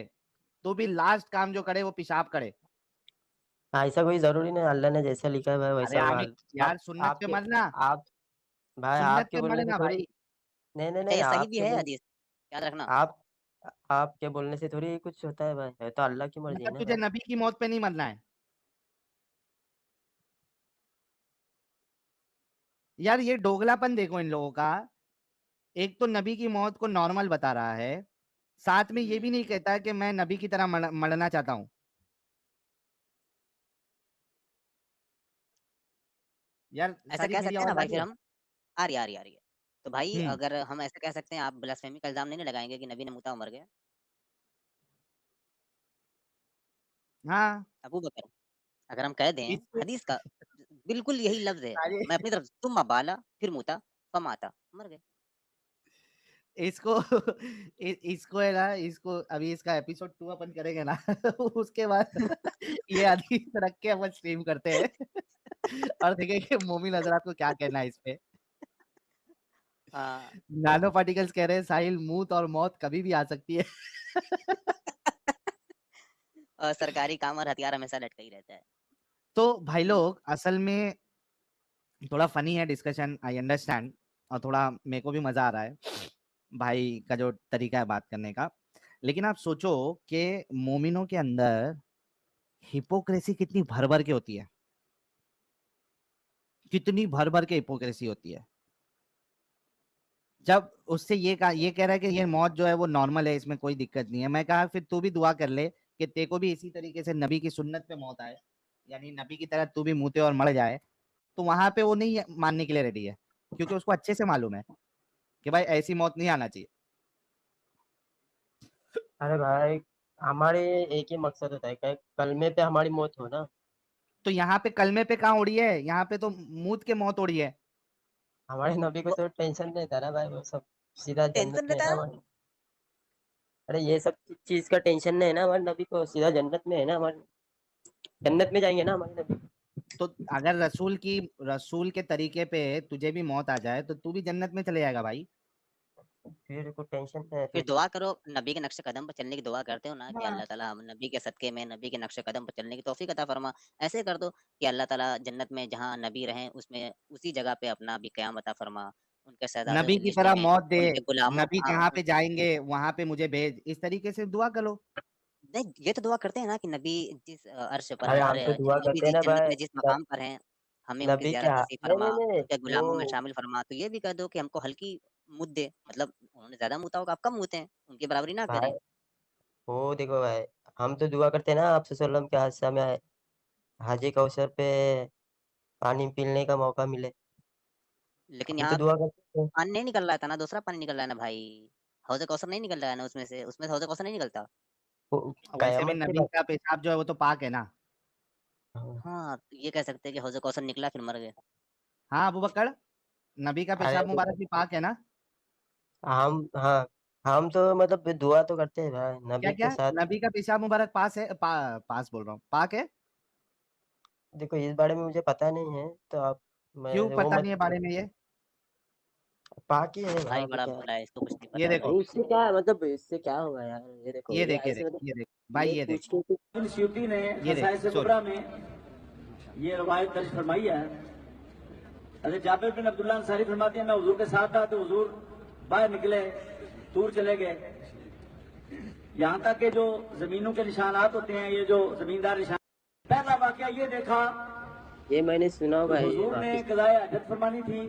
तो भी लास्ट काम जो करे वो पेशाब करे। हाँ, ऐसा कोई जरूरी नहीं, अल्लाह ने जैसा लिखा है भाई अरे वैसा आगे माल। यार, आप सुन्नत पे आपके मरना, आप भाई सुन्नत आपके पे बोलने से मरना थोड़ी, भाई। नहीं नहीं अच्छा नहीं, ये सही भी आपके है बोल हदीस, याद रखना। आप आपके बोलने से थोड़ी कुछ होता है भाई, है तो अल्लाह की मर्जी है मतलब ना तुझे भाई। नबी की मौत पे नहीं मरना है यार, ये दोगलापन देखो इन लोगों का। एक तो नबी की मौत को नॉर्मल बता रहा है, साथ में ये भी हुँ, नहीं कहता कि मैं नबी की तरह मरना चाहता हूँ। यार ऐसा साजिद कह मेरी सकते हैं ना आवाज आ भाई रही फिर है? हम। आ रही है, आ रही है, आ रही है। तो भाई हम्म। अगर हम ऐसा कह सकते हैं, आप ब्लास्फेमी का इल्जाम नहीं लगाएंगे कि नबी ने मुता मर गया? हाँ। अबू बकर, अगर हम कह दें इसको हदीस का बिल्कुल यही लफ्ज है, साजिद, मैं अपनी तरफ तुम बाला फिर मुता फमाता, मर गए। इसको इसको है ना, इसको अभी इसका एपिसोड 2 अपन करेंगे ना उसके बाद ये हदीस रख के अपन स्ट्रीम करते हैं और देखेंगे मोमिन हजरात को क्या कहना है इस पे। हाँ। नानो पार्टिकल्स कह रहे हैं साहिल, मूत और मौत कभी भी आ सकती है। और सरकारी काम और हथियार हमेशा लटका ही रहता है। तो भाई हम्म। लोग असल में थोड़ा फनी है डिस्कशन, आई अंडरस्टैंड, और थोड़ा मेरे को भी मजा आ रहा है भाई का जो तरीका है बात करने का। लेकिन आप सोचो कि मोमिनों के अंदर हिपोक्रेसी कितनी भर भर के होती है, कितनी भर भर के हिपोक्रेसी होती है। जब उससे ये कह रहा है कि ये मौत जो है वो नॉर्मल है, इसमें कोई दिक्कत नहीं है, मैं कहा फिर तू भी दुआ कर ले कि तेरे को भी इसी तरीके से नबी की सुन्नत पे मौत आए, यानी नबी की तरह तू भी मुते और मर जाए। तो वहां पे वो नहीं मानने के लिए रेडी है, क्योंकि उसको अच्छे से मालूम है कि भाई ऐसी मौत नहीं आना चाहिए। अरे भाई, हमारे एक ही मकसद होता है कि कलमे पे हमारी मौत हो ना। तो यहाँ पे कलमे पे कहाँ उड़ी है, यहाँ पे तो मूत के मौत उड़ी है। हमारे नबी को तो टेंशन नहीं था ना भाई, वो सब सीधा जन्नत टेंशन में है रहता ना है। हमारे। अरे ये सब चीज का टेंशन नहीं है ना हमारे नबी को, सीधा जन्नत में है ना हमारे, जन्नत में जाएंगे ना हमारे नबी। तो अगर रसूल के तरीके पे तुझे भी मौत आ जाए तो तू भी जन्नत में चले जाएगा भाई। फिर कोई टेंशन नहीं है फिर फिर। दुआ करो, नबी के नक्शे कदम पर चलने की दुआ करते हो ना कि हाँ। अल्लाह ताला हम नबी के सदके में नबी के नक्शे कदम पर चलने की तौफीक अता फरमा। ऐसे कर दो कि अल्लाह ताला जन्नत में जहाँ नबी रहें उसमें उसी जगह पे अपना भी क़याम अता फरमा, उनके शहजादों नबी की की लिस्ट तरह में, मौत दे, उनके गुलामों, नबी हाँ, जहाँ पे जाएंगे वहां पे मुझे भेज, इस तरीके से दुआ करो। नहीं ये तो दुआ करते हैं ना कि नबी जिस अर्श पर अरे हैं, हम तो दुआ नबी करते हैं ना जन्नत भाई। में जिस न- मकाम पर हैं, हमें उनकी नबी ज़ियारत क्या, नसीब नहीं फरमा, नहीं नहीं उनके वो, गुलामों में शामिल फरमा। तो ये भी कह दो कि हमको हल्की मुद्दे दे, मतलब उन्होंने ज़्यादा मुता होगा, आप कम मुते हैं, उनकी बराबरी ना भाई करें। वो देखो भाई, हम तो दुआ करते हैं ना आप सल्लम के हादसा में हाजी कौसर पे पानी पीने का मौका मिले। लेकिन हम तो यहाँ दुआ करते हैं। पानी नहीं निकल रहा था ना, दूसरा पानी निकल रहा है ना भाई। हौज़ कौसर नहीं निकल रहा है ना उसमें से हौज़ कौसर नहीं निकलता। वैसे भी कयामत की नबी बात। का पेशाब जो है वो तो पाक है ना। हाँ। हाँ, तो ये कह सकते हैं कि हौज़ कौसर निकला फिर मर गए। हाँ अबू बकर, नबी का अरे पेशाब मुबारक भी पाक है ना। हम, हाँ, हम तो मतलब दुआ तो करते हैं भाई क्या नबी के क्या, साथ। नबी का पेशाब मुबारक पास है, पास बोल रहा हूँ, पाक है। देखो इस बारे में मुझे पता नहीं है तो आप, क्यों मैं वो पता मत, नहीं है बारे में ये? बाकी है भाई वहाँ पे बड़ा क्या है। भोला है, इसको कुछ नहीं ये पता है देखो, भाई। इससे क्या है, मतलब इससे क्या होगा यार, ये देखो ये ये देख, ये ऐसे देख, मतलब, ये देख भाई, ये ये देख, पूछ के इब्न स्यूती ने ये देख, खसाइस सुन। कुबरा में ये रवायत दर्ज फरमाई है। हज़रत जाबिर बिन अब्दुल्ला अंसारी फरमाते हैं, मैं हुजूर के साथ था तो हुजूर बाहर निकले, दूर चले गए, यहाँ तक कि जो जमीनों के निशानात होते हैं, ये जो जमींदार निशान, पहला वाकया ये देखा ये मैंने सुना कि होगा ये हुजूर ने वापिस। कज़ाए हजत फरमानी थी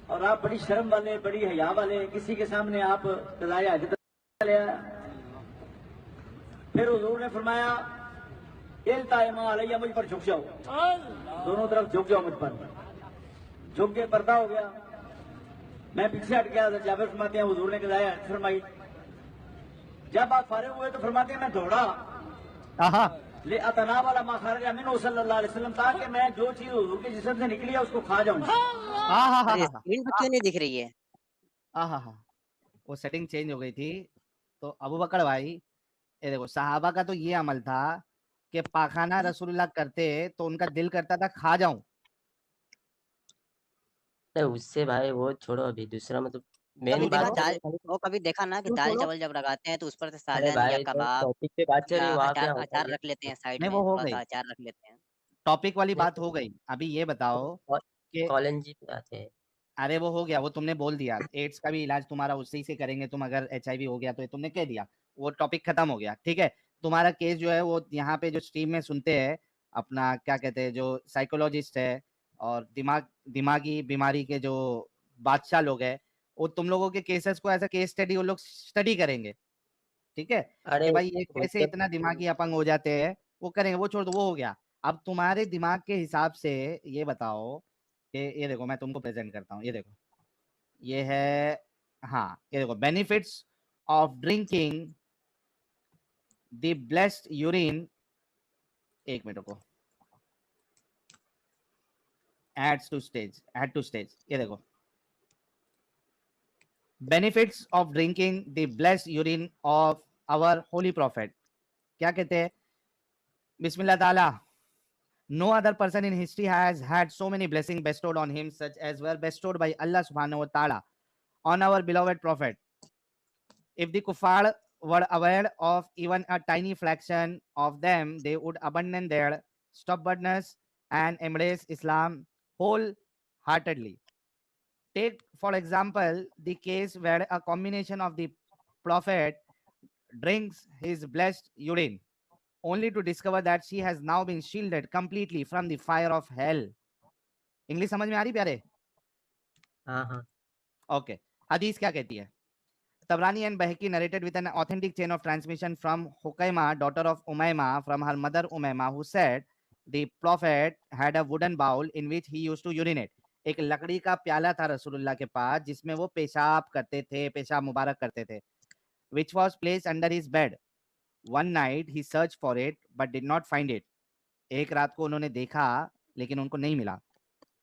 और आप बड़ी शर्म वाले, बड़ी हया वाले, किसी के सामने आप कज़ाए हजत लिया। फिर हुजूर ने फरमाया मुझ पर झुक जाओ, दोनों तरफ झुक जाओ मुझ पर। झुक के पर्दा हो गया, मैं पीछे हट गया। जाबिर फरमाते हैं हुजूर ने कज़ाए हजत फरमाई। जब आप फारिग हुए तो फरमाते हैं मैं दौड़ा आहा, ले अतना वाला माखारजा मिन सल्लल्लाहु अलैहि वसल्लम, ताकि मैं जो चीज हुजूर के जिस्म से निकली है उसको खा जाऊं। आहा, अरे आहा, स्क्रीन पर क्यों नहीं दिख रही है? आहा, वो सेटिंग चेंज हो गई थी। तो अबू बकर भाई, ये देखो, सहाबा का तो ये अमल था कि पाखाना रसूलुल्लाह करते तो उनका दिल करता था खा जाऊं। नहीं उससे भाई वो छोड़ो, अभी दूसरा मतलब मेन क्यों बात छोड़ो, कर रहे हैं खाली। वो कभी देखा ना कि क्यों दाल छोड़ो? चावल जब लगाते हैं तो उस पर से अरे सालन या भाई तो कबाब टॉपिक पे बात चल या रही, वहां अचार क्या होता है अचार ये। रख लेते हैं साइड नहीं, में, वो हो थोड़ा गई, सा अचार रख लेते हैं। टॉपिक वाली नहीं बात हो गई। अभी ये बताओ कि कॉलेज जी पे आते हैं। अरे वो हो गया, वो तुमने बोल दिया, एड्स का भी इलाज तुम्हारा उसी से करेंगे तुम, अगर एचआईवी हो गया तो ये तुमने कह दिया, वो टॉपिक खत्म हो गया, ठीक है। तुम्हारा केस जो है वो यहाँ पे जो स्ट्रीम में सुनते हैं, अपना क्या कहते हैं, जो साइकोलॉजिस्ट है और दिमागी बीमारी के जो बादशाह लोग हैं, वो तुम लोगों के केसेस को ऐसा केस स्टडी वो लोग स्टडी करेंगे, ठीक है, अरे कि भाई ये कैसे मतलब इतना दिमागी अपंग हो जाते हैं, वो करेंगे, वो छोड़ दो, वो हो गया। अब तुम्हारे दिमाग के हिसाब से ये बताओ कि ये देखो मैं तुमको प्रेजेंट करता हूँ, ये देखो ये है, हाँ ये देखो benefits of drinking the blessed urine, एक मिनट को, एड टू स्टेज, ये देखो benefits of drinking the blessed urine of our holy prophet, क्या कहते हैं? बिस्मिल्लाह ताला, no other person in history has had so many blessings bestowed on him such as were bestowed by Allah subhanahu wa ta'ala on our beloved prophet. If the kuffar were aware of even a tiny fraction of them, they would abandon their stubbornness and embrace Islam wholeheartedly. Take, for example, the case where a combination of the prophet drinks his blessed urine, only to discover that she has now been shielded completely from the fire of hell. English समझ में आ रही प्यारे? हाँ हाँ okay, हदीस क्या कहती है? Tabrani and Bahaki narrated with an authentic chain of transmission from Hukaima, daughter of Umayma, from her mother Umayma, who said the prophet had a wooden bowl in which he used to urinate. एक लकड़ी का प्याला था रसूलुल्लाह के पास जिसमें वो पेशाब करते थे, पेशाब मुबारक करते थे, which was placed under his bed. One night he searched for it but did not find it. एक रात को उन्होंने देखा लेकिन उनको नहीं मिला.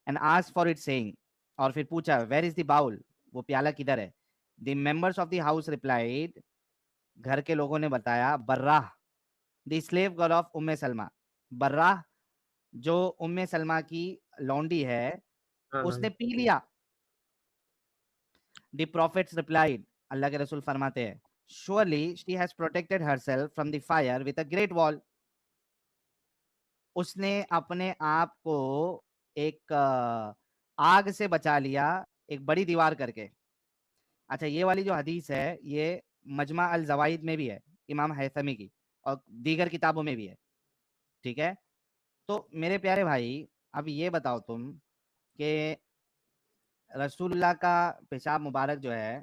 And asked for it saying, और फिर पूछा where is the bowl, वो प्याला किधर है? The members of the house replied, घर के लोगों ने बताया, बर्राह, the slave girl of उम्मे सलमा, बर्राह जो उम्मे सलमा की लौंडी है, हाँ उसने पी लिया. The prophets replied, अल्लाह के रसूल फरमाते हैं, surely she has protected herself from the fire with a great wall. उसने अपने आप को एक आग से बचा लिया एक बड़ी दीवार करके. अच्छा, ये वाली जो हदीस है ये मजमा अल जवाइद में भी है, इमाम हैथमी की, और दीगर किताबों में भी है. ठीक है, तो मेरे प्यारे भाई अब ये बताओ तुम कि रसूलुल्लाह का पेशाब मुबारक जो है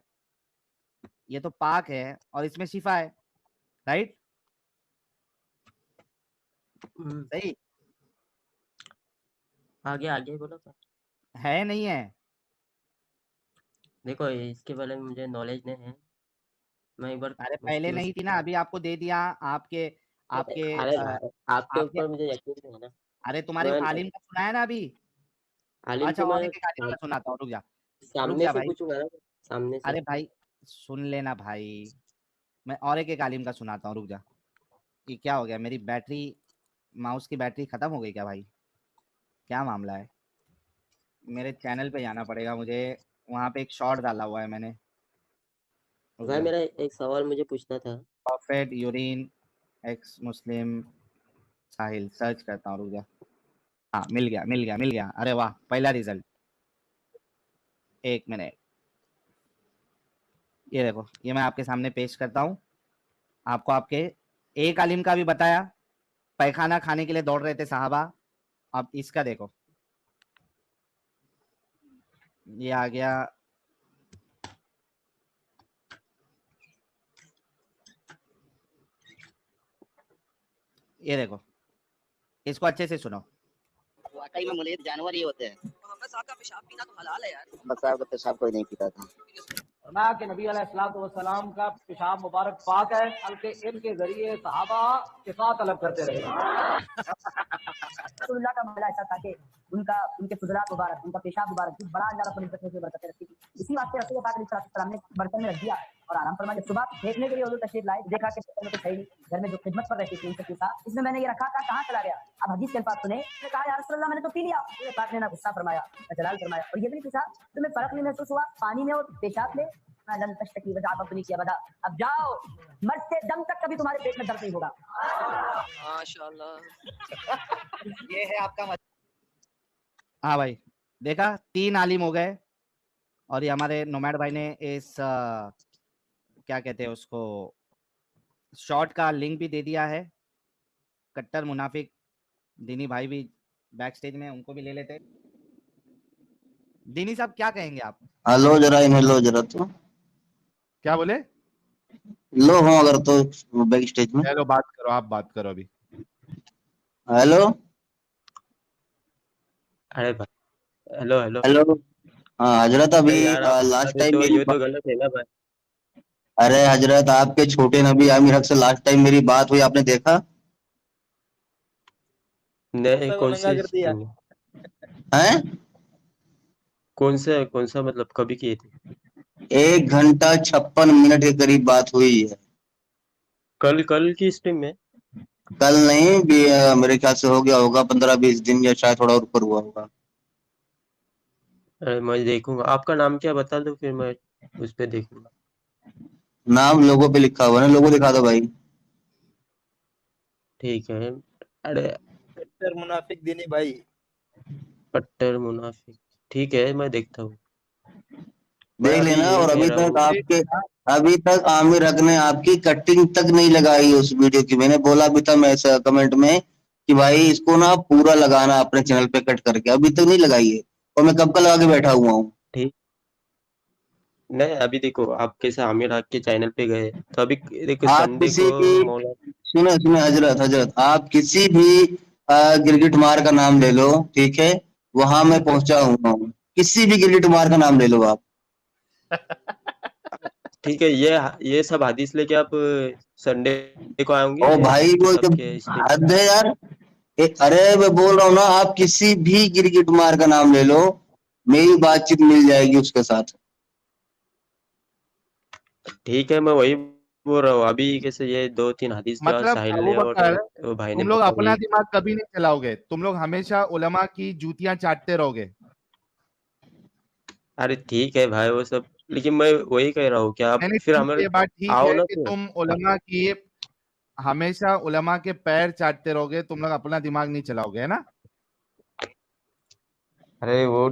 ये तो पाक है और इसमें शिफा है, राइट? सही आगे आगे बोलो तो। है नहीं है? देखो इसके बारे में मुझे नॉलेज नहीं है, मैं एक बार अरे पहले मुश्किल नहीं थी ना, अभी आपको दे दिया. आपके आपके अरे भाई आपके आपके ऊपर मुझे यकीन नहीं है ना। अरे तुम्हारे मैं आलिम का सुनाया ना अभी. आलिम अच्छा, को और मैं एक आलिम का सुनाता हूँ, रुक जा सामने से भाई. पूछूंगा ना, सामने से। अरे भाई सुन लेना भाई, मैं और एक आलिम का सुनाता हूँ, रुक जा. ये क्या हो गया, मेरी बैटरी, माउस की बैटरी खत्म हो गई क्या भाई? क्या मामला है? मेरे चैनल पे जाना पड़ेगा मुझे, वहां पे एक शॉर्ट डाला हुआ है मैंने. रुक भाई जा. मेरा एक सवाल मुझे पूछना था। प्रॉफिट यूरिन एक्स मुस्लिम साहिल सर्च करता हूँ, रुक जा. हाँ मिल गया मिल गया मिल गया. अरे वाह, पहला रिजल्ट. एक मिनट, ये देखो, ये मैं आपके सामने पेश करता हूँ. आपको आपके एक आलिम का भी बताया, पैखाना खाने के लिए दौड़ रहे थे साहबा. अब इसका देखो, ये आ गया. ये देखो, इसको अच्छे से सुनो. वाकई में मुलीद जानवर ही होते हैं. मोहम्मद साहब का पेशाब पीना तो हलाल है यार. मोहम्मद साहब का पेशाब कोई नहीं पीता था. फरमाया कि नबी अलैहिस्सलाम का पेशाब मुबारक पाक है, बल्कि इनके जरिए सहाबा के साथ तलब करते रहे. रसूलुल्लाह का मामला ऐसा था कि उनके फुजलात मुबारक, उनका पेशाब मुबारक भी बड़ा अल्लाह रब्बुल इज्जत ने बरकत रखी थी. इसी वास्ते रसूल पाक अलैहि सलाम ने बर्तन में रख दिया और आराम फरमाया. जब सुबह देखने के लिए हुजूर तशरीफ लाए, देखा कि बर्तन में कुछ है नहीं. घर में जो खिदमत पर रहती थी उनसे पूछा, इसमें मैंने ये रखा था, कहाँ चला गया? अब हदीस के अल्फाज सुने. उसने कहा या रसूलल्लाह मैंने तो पी लिया. रसूल पाक ने ना गुस्सा फरमाया ना जलाल फरमाया, और ये भी नहीं पूछा तुम्हें फर्क नहीं महसूस हुआ पानी में और पेशाब में? लन तशतकी वजाअत अपनी किया बदा. अब जाओ, मरते दम तक कभी तुम्हारे पेट में दर्द नहीं होगा. माशाअल्लाह. ये है आपका हाँ भाई, देखा, 3 आलिम हो गए. और ये हमारे नोमैड भाई ने इस क्या कहते हैं उसको, शॉर्ट का लिंक भी दे दिया है. कट्टर मुनाफिक दीनी भाई भी बैक स्टेज में, उनको भी ले लेते. दीनी साहब क्या कहेंगे आप? हेलो जरा, इन्हें लो जरा. तो क्या बोले? लो हो अगर तो बैक स्टेज में. हेलो, बात करो, आप बात करो अभी. हेलो अरे भाई, हेलो हेलो। हेलो। हाँ हजरत, अरे अभी यार, आप बता लास्ट रहे टाइम तो मेरी ये तो गलत है ना भाई। अरे हजरत, आपके छोटे नबी आमिर हक से लास्ट टाइम मेरी बात हुई, आपने देखा नहीं, कौन सी है? कौन सा मतलब कभी किए थे? 1 घंटा 56 मिनट के करीब बात हुई है। कल कल की स्ट्रीम में? कल नहीं भी, मेरे ख्याल से हो गया होगा 15-20 दिन, या शायद थोड़ा ऊपर हुआ होगा। अरे मैं देखूंगा। आपका नाम क्या बता दो, फिर मैं उस पे देखूंगा। नाम लोगों पे लिखा हुआ है ना, लोगो दिखा दो भाई। ठीक है। अरे, कट्टर मुनाफिक दिनी भाई। कट्टर मुनाफिक। ठीक है, मैं देखता हूँ। मैं देख अभी लेना। यही और कह रहा हूँ। अभी तक आमिर हक ने आपकी कटिंग तक नहीं लगाई उस वीडियो की। मैंने बोला भी था मैं कमेंट में कि भाई इसको ना पूरा लगाना अपने चैनल पे कट करके, अभी तक नहीं लगाई है। और मैं कब का लगा के बैठा हुआ हूँ। ठीक। नहीं, अभी देखो, आप कैसे आमिर हक के चैनल पे गए तो अभी देखो आप संडे किसी को भी मौला। सुने सुने हजरत, आप किसी भी गिरगिट मार का नाम ले लो, ठीक है, वहां मैं पहुंचा हुआ हूँ। किसी भी गिरगिट मार का नाम ले लो आप। ठीक है, ये सब हदीस लेके आप संडे को आएंगे ओ भाई वो जब आपके स्ट्रीम पे? हद है यार। अरे मैं बोल रहा हूँ ना, आप किसी भी गिरगिट मार का नाम ले लो, मेरी बातचीत मिल जाएगी उसके साथ। ठीक है, मैं वही बोल रहा हूँ। अभी कैसे ये 2-3 हदीस जो मतलब साहिल अबू ने और बकर, वो भाई ने तुम लोग बताई। अपना दिमाग कभी नहीं चलाओगे, तुम लोग हमेशा उलमा की जूतियां चाटते रहोगे। अरे ठीक है भाई, वो सब, लेकिन मैं वही कह रहा हूँ कि आप नहीं नहीं, फिर ठीक है, हमारे ये बात ठीक आओ है ना कि फिर। तुम उलमा की हमेशा उलमा के पैर चाटते रहोगे, तुम लोग अपना दिमाग नहीं चलाओगे, है ना? अरे वो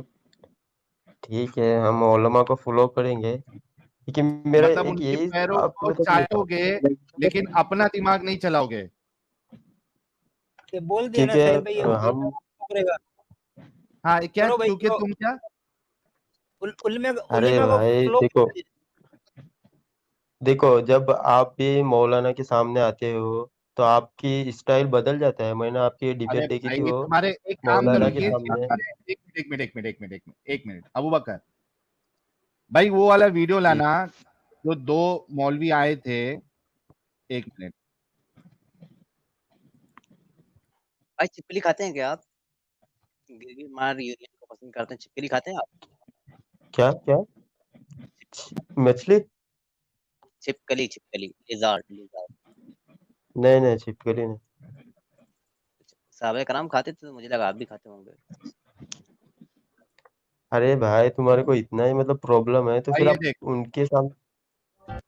ठीक है, हम उलमा को फॉलो करेंगे, लेकिन मेरा मतलब एक उनके यही पैरों आप को मतलब चाटोगे, लेकिन अपना दिमाग नहीं चलाओगे। ये बोल दिया ना क्योंकि साहिल भाई, ये हम करेगा। हाँ क्या, करो भाई, क्योंकि करो। तुम क्या? अरे उलिमा को भाई फ्लो। देखो, जब आप भी मौलाना के सामने आते हो तो आपकी स्टाइल बदल जाता है। मैंने आपकी अरे डिबेट देखी थी, भाई वो तुम्हारे, एक काम करो, मौलाना के ये सामने। अरे एक मिनट अबू बकर भाई, वो वाला वीडियो ठीक। लाना जो दो मौलवी आए थे। एक मिनट। भाई चिपली खाते हैं क्या आप? गिरगिट मार यूनियन को पसंद करते हैं, चिपली खाते हैं आप? क्या क्या? मछली? छिपकली, छिपकली, लिजार्ड, लिजार्ड। नहीं नहीं, छिपकली नहीं। साहब कराम खाते थे तो मुझे लगा आप भी खाते होंगे। अरे भाई, तुम्हारे को इतना ही मतलब प्रॉब्लम है तो भाई फिर ये आप देख, उनके सामने।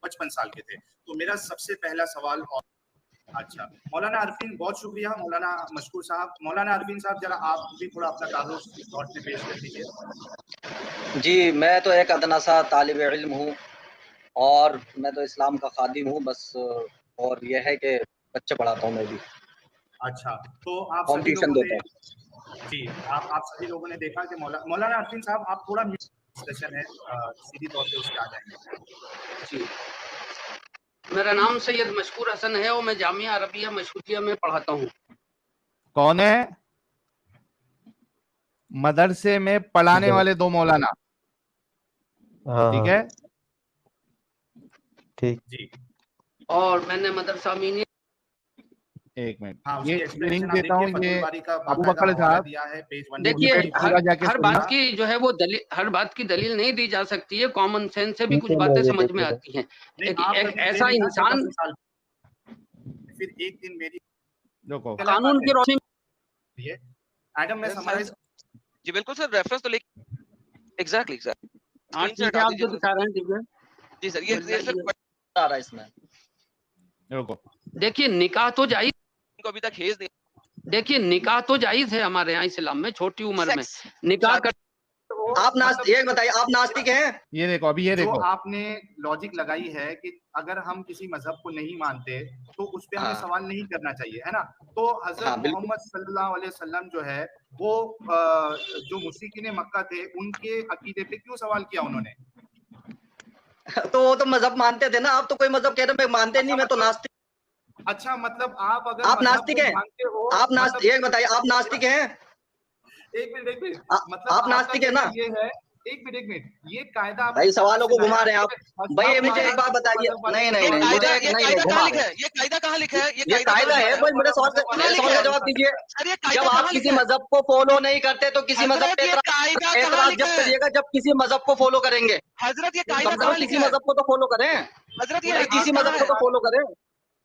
55 साल के थे। तो मेरा सबसे पहला सवाल, और अच्छा मौलाना अरफीन, बहुत शुक्रिया मौलाना मशकूर साहब। मौलाना अरफीन साहब, जरा आप भी थोड़ा अपना तारुफ इस दौर में पेश कर दीजिए। जी, मैं तो एक अदना सा तालिब इल्म हूँ और मैं तो इस्लाम का खादिम हूँ बस। और यह है कि बच्चे पढ़ाता हूँ मैं भी, अच्छा, तो आप होम सभी ट्यूशन लोगों देता ने, हूँ। जी, आप सभी लोगों ने देखा कि मौलाना अरफीन साहब, आप थोड़ा डिस्कशन है, सीधी तौर पे उस पे आ जाएंगे। जी, मेरा नाम सैयद मशकूर हसन है और मैं जामिया अरबिया मशहूरिया में पढ़ाता हूँ। कौन है? मदरसे में पढ़ाने वाले दो मौलाना, हाँ ठीक हाँ, है ठीक। जी। और मैंने मदरसा अमीनी। एक मिनट, हाँ, ये लिंक देता हूँ, ये अबू बाकायदा बकर हवाला साहब, दिया है पेज 1। ये देखिए, डिबेट पूरा जाके हर सुनना। बात की जो है वो दलील, हर बात की दलील नहीं दी जा सकती है। कॉमन सेंस से भी ठीक कुछ है, मैं बातें ये समझ देख में लेता हूँ। आती हैं। नहीं, एक आप एक कभी ऐसा थे नहीं ना जब इंसान 80 साल, फिर एक दिन मेरी देखो कानून की रोशनी ये एडम में समराइज। जी बिल्कुल सर, रेफरेंस तो लेके एग्जैक्टली हाँ स्क्रीन से ठीक है, हटा आप दीजिए जो सर। दिखा रहे हैं ठीक है। जी सर, ये सर आ रहा है इसमें। रुको, देखिए निकाह तो जायज, को अभी तक हेज नहीं। देखिए निकाह तो जायज है हमारे यहाँ इस्लाम में, छोटी उम्र में निकाह कर। आप नास्तिक, एक बताइए, आप नास्तिक हैं? ये देखो, अभी ये देखो, आपने लॉजिक लगाई है कि अगर हम किसी मजहब को नहीं मानते तो उस पे हमें सवाल नहीं करना चाहिए, है ना? तो हजरत मोहम्मद सल्लल्लाहु अलैहि वसल्लम जो है वो जो मुशरिकीन मक्का थे, उनके अकीदे पे क्यों सवाल किया उन्होंने? तो वो तो मजहब मानते थे ना, आप तो कोई मजहब कह रहे हैं मानते नहीं, मैं तो नास्तिक। अच्छा, मतलब आप अगर आप नास्तिक हैं? मानते हो, आप नास्तिक, एक बताइए, आप नास्तिक हैं? एक मिनट मतलब आप आपका नास्तिक है ना? कहना ये है, एक मिनट ये कायदा भाई सवालों को घुमा रहे हैं आप। आप भाई मुझे एक बात बताइए, नहीं नहीं नहीं, मुझे ये नहीं कायदा घुमा कहाँ रहे लिखा है? ये कायदा कहाँ लिखा है? ये कायदा है। भाई मेरे सवाल का जवाब दीजिए। अरे ये जब कायदा आप कहाँ किसी लिखा है? मजहब को फॉलो नहीं करते तो किसी मजहब हजरत पे ये कायदा कहाँ एतराज लिखा जब है? करिएगा जब किसी मजहब को फॉलो करेंगे। हजरत ये कम कायदा से कम कहाँ किसी लिखा है? मजहब को तो फॉलो करें। हजरत ये भाई हदीस किसी कहाँ मजहब को तो है? फॉलो करें।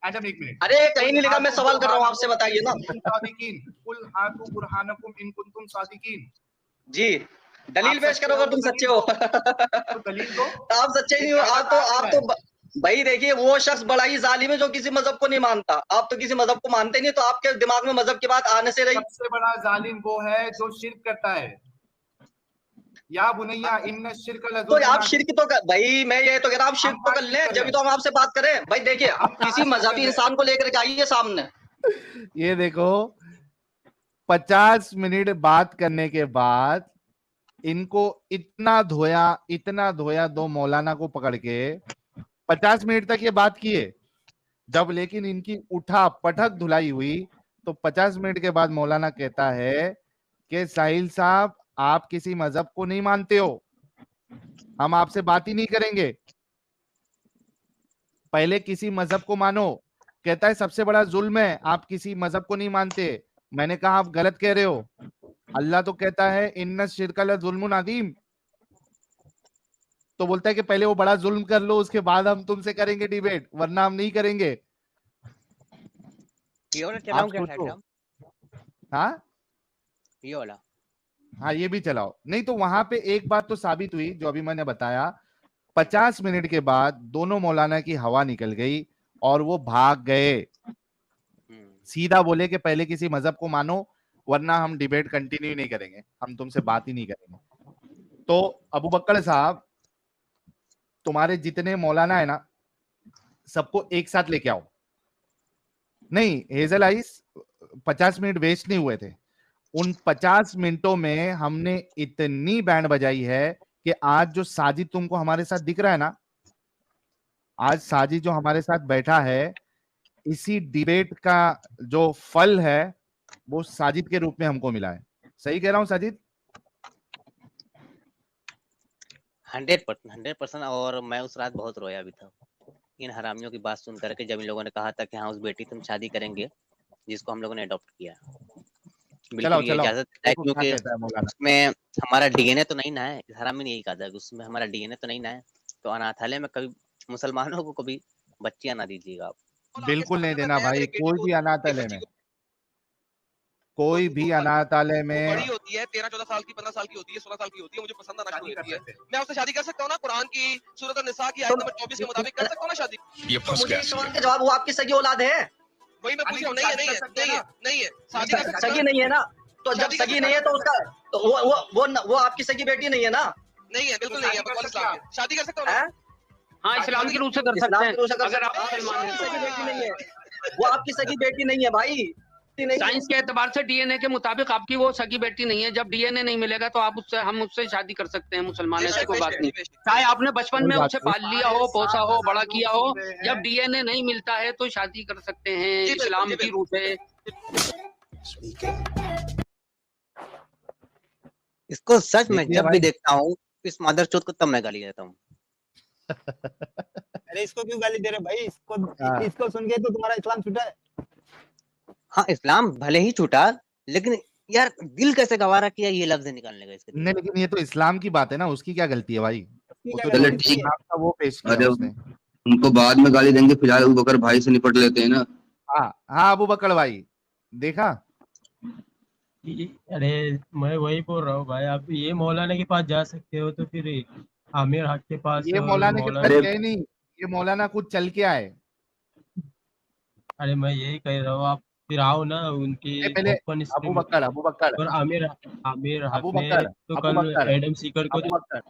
एडम एक मिनट, अरे कहीं नहीं लिखा, मैं सवाल कर रहा हूँ आपसे, बताइए ना। कुल हातु बुरहानकुम इन कुंतुम सादिकीन। जी दलील पेश करो अगर तुम सच्चे हो। तो दलील दो। आप सच्चे नहीं हो। आप तो भाई देखिए, वो शख्स बड़ा ही जालिम है जो किसी मजहब को नहीं मानता। आप तो किसी मजहब को मानते नहीं, तो आपके दिमाग में मजहब की बात आने से रही। सबसे बड़ा जालिम वो है जो शिर्क करता है। या बुनैया इन्न शिर्क तो लज़ुल्मुन आप शिर्क तो भाई मैं ये तो कह रहा हूँ, आप शिर्क तो कर लें, जब तो हम आपसे बात करें। भाई देखिए, किसी मजहबी इंसान को लेकर के आइए सामने। ये देखो 50 मिनट बात करने के बाद इनको इतना धोया दो मौलाना को पकड़ के, 50 मिनट तक ये बात किए। जब लेकिन इनकी उठा पटक धुलाई हुई तो 50 मिनट के बाद मौलाना कहता है कि साहिल साहब आप किसी मजहब को नहीं मानते हो, हम आपसे बात ही नहीं करेंगे, पहले किसी मजहब को मानो। कहता है सबसे बड़ा जुल्म है आप किसी मजहब को नहीं मानते। मैंने कहा आप गलत कह रहे हो, अल्लाह तो कहता है इन्ना शिरका लजुल्मुन अज़ीम। तो बोलता है कि पहले वो बड़ा जुल्म कर लो, उसके बाद हम तुमसे करेंगे डिबेट, वरना हम नहीं करेंगे। ये वाला आप चलाऊं क्या सोचो। साहब? हाँ ये वाला हाँ ये भी चलाओ। नहीं तो वहां पे एक बात तो साबित हुई जो अभी मैंने बताया, 50 मिनट के बाद दोनों मौलाना की हवा निकल गई और वो भाग गए। सीधा बोले कि पहले किसी मजहब को मानो वरना हम डिबेट कंटिन्यू नहीं करेंगे, हम तुमसे बात ही नहीं करेंगे। तो अबू बकर साहब तुम्हारे जितने मौलाना है ना सबको एक साथ लेके आओ। नहीं हेजल आइस 50 मिनट वेस्ट नहीं हुए थे, उन 50 मिनटों में हमने इतनी बैंड बजाई है कि आज जो साजिद तुमको हमारे साथ दिख रहा है ना, आज साजिद जो हमारे साथ बैठा है, इसी डिबेट का जो फल है वो साजिद के रूप में हमको मिला है। सही कह रहा हूं साजिद? 100%। और मैं उस रात बहुत रोया भी था इन हरामियों की बात सुन करके, जब इन लोगों ने कहा था कि हाँ उस बेटी तुम शादी करेंगे जिसको हम लोगों ने अडॉप्ट किया। बिल्कुल ये इजाजत है देखो क्या क्योंकि कहता है मौलाना। उसमें हमारा डीएनए तो नहीं ना है। हरामी ने यही कहा था कि उसमें हमारा डीएनए तो नहीं ना है, तो अनाथालय में कभी मुसलमानों को कभी बच्चियां ना दीजिएगा आप। बिल्कुल नहीं देना भाई, कोई भी अनाथालय में, कोई भी अनाथालय बड़ी में। होती है 13-14 साल की, 15 साल की होती है, 16 साल की होती है, मुझे पसंद आना शुरू होती है, मैं उससे शादी कर सकता हूँ ना? कुरान की सूरत निसा की आयत नंबर 24 के मुताबिक कर सकता हूँ ना शादी? ये फंस गया। सवाल का जवाब, वो आपकी सगी औलाद है? वही मैं पूछ रहा हूँ। नहीं है शादी कर सकता सगी नहीं है ना? तो जब सगी नहीं है तो उसका तो वो आपकी सगी बेटी नहीं है ना? नहीं है, बिल्कुल नहीं है। बकौल इस्लाम के शादी कर सकता हूँ। हाँ इस्लाम के रूप से कर सकते हैं अगर आप मुसलमान हैं। सगी बेटी नहीं है, वो आपकी सगी बेटी नहीं है भाई। साइंस के एतबार से डीएनए के मुताबिक आपकी वो सगी बेटी नहीं है। जब डीएनए नहीं मिलेगा तो हम उससे शादी कर सकते हैं। मुसलमान ऐसी कोई बात नहीं। चाहे आपने बचपन में उसे पाल लिया हो, पोसा हो, बड़ा किया हो, जब डीएनए नहीं मिलता है तो शादी कर सकते हैं इस्लाम की रूह से। इसको सच में जब भी देखता हूँ इस मदरचोद को तब मैं गाली देता हूँ। अरे इसको क्यों गाली दे रहे भाई? इसको सुन के तो तुम्हारा इस्लाम छूटा है। हाँ इस्लाम भले ही छूटा, लेकिन यार दिल कैसे गवारा किया ये लफ्ज निकालने का इसके। नहीं लेकिन ये तो इस्लाम की बात है ना, उसकी क्या गलती है भाई? वो तो चलो ठीक है, वो पेश अरे किया उसने। उनको बाद में गाली देंगे, फिलहाल अबू बकर भाई से निपट लेते हैं ना। हाँ अबू बकर भाई देखा। अरे मैं वही बोल रहा हूँ भाई, आप ये मौलाना के पास जा सकते हो तो फिर आमिर हक के पास ये मौलाना के पास गए नहीं, ये मौलाना खुद चल के आए। अरे मैं यही कह रहा हूँ, आप फिर आओ ना उनकी पहले ओपन अबू बकर और आमिर हक अबू ने बकर तो अबू कल बकर एडम सीकर को अबू बकर।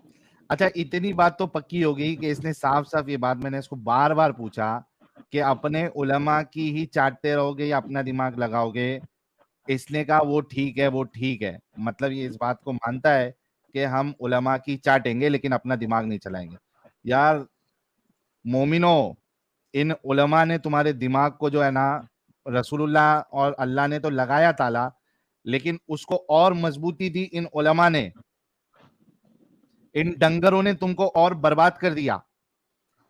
अच्छा इतनी बात तो पक्की हो गई कि इसने साफ साफ ये बात, मैंने इसको बार बार पूछा कि अपने उलमा की ही चाटते रहोगे या अपना दिमाग लगाओगे? इसने कहा वो ठीक है, वो ठीक है। मतलब ये इस बात को मानता है कि हम उलमा की चाटेंगे लेकिन अपना दिमाग नहीं चलाएंगे। यार मोमिनो, इन उलमा ने तुम्हारे दिमाग को जो है ना, रसूलुल्लाह और अल्लाह ने तो लगाया ताला, लेकिन उसको और मजबूती दी इन उलमा ने, इन डंगरों ने तुमको और बर्बाद कर दिया।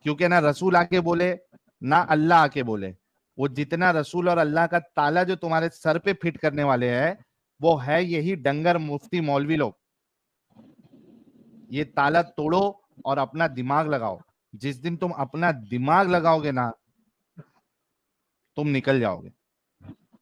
क्योंकि ना रसूल आके बोले ना अल्लाह आके बोले। वो जितना रसूल और अल्लाह का ताला जो तुम्हारे सर पे फिट करने वाले हैं, वो है यही डंगर मुफ्ती मौलवी लोग। ये ताला तोड़ो और अपना दिमाग लगाओ। जिस दिन तुम अपना दिमाग लगाओगे ना, तुम निकल जाओगे।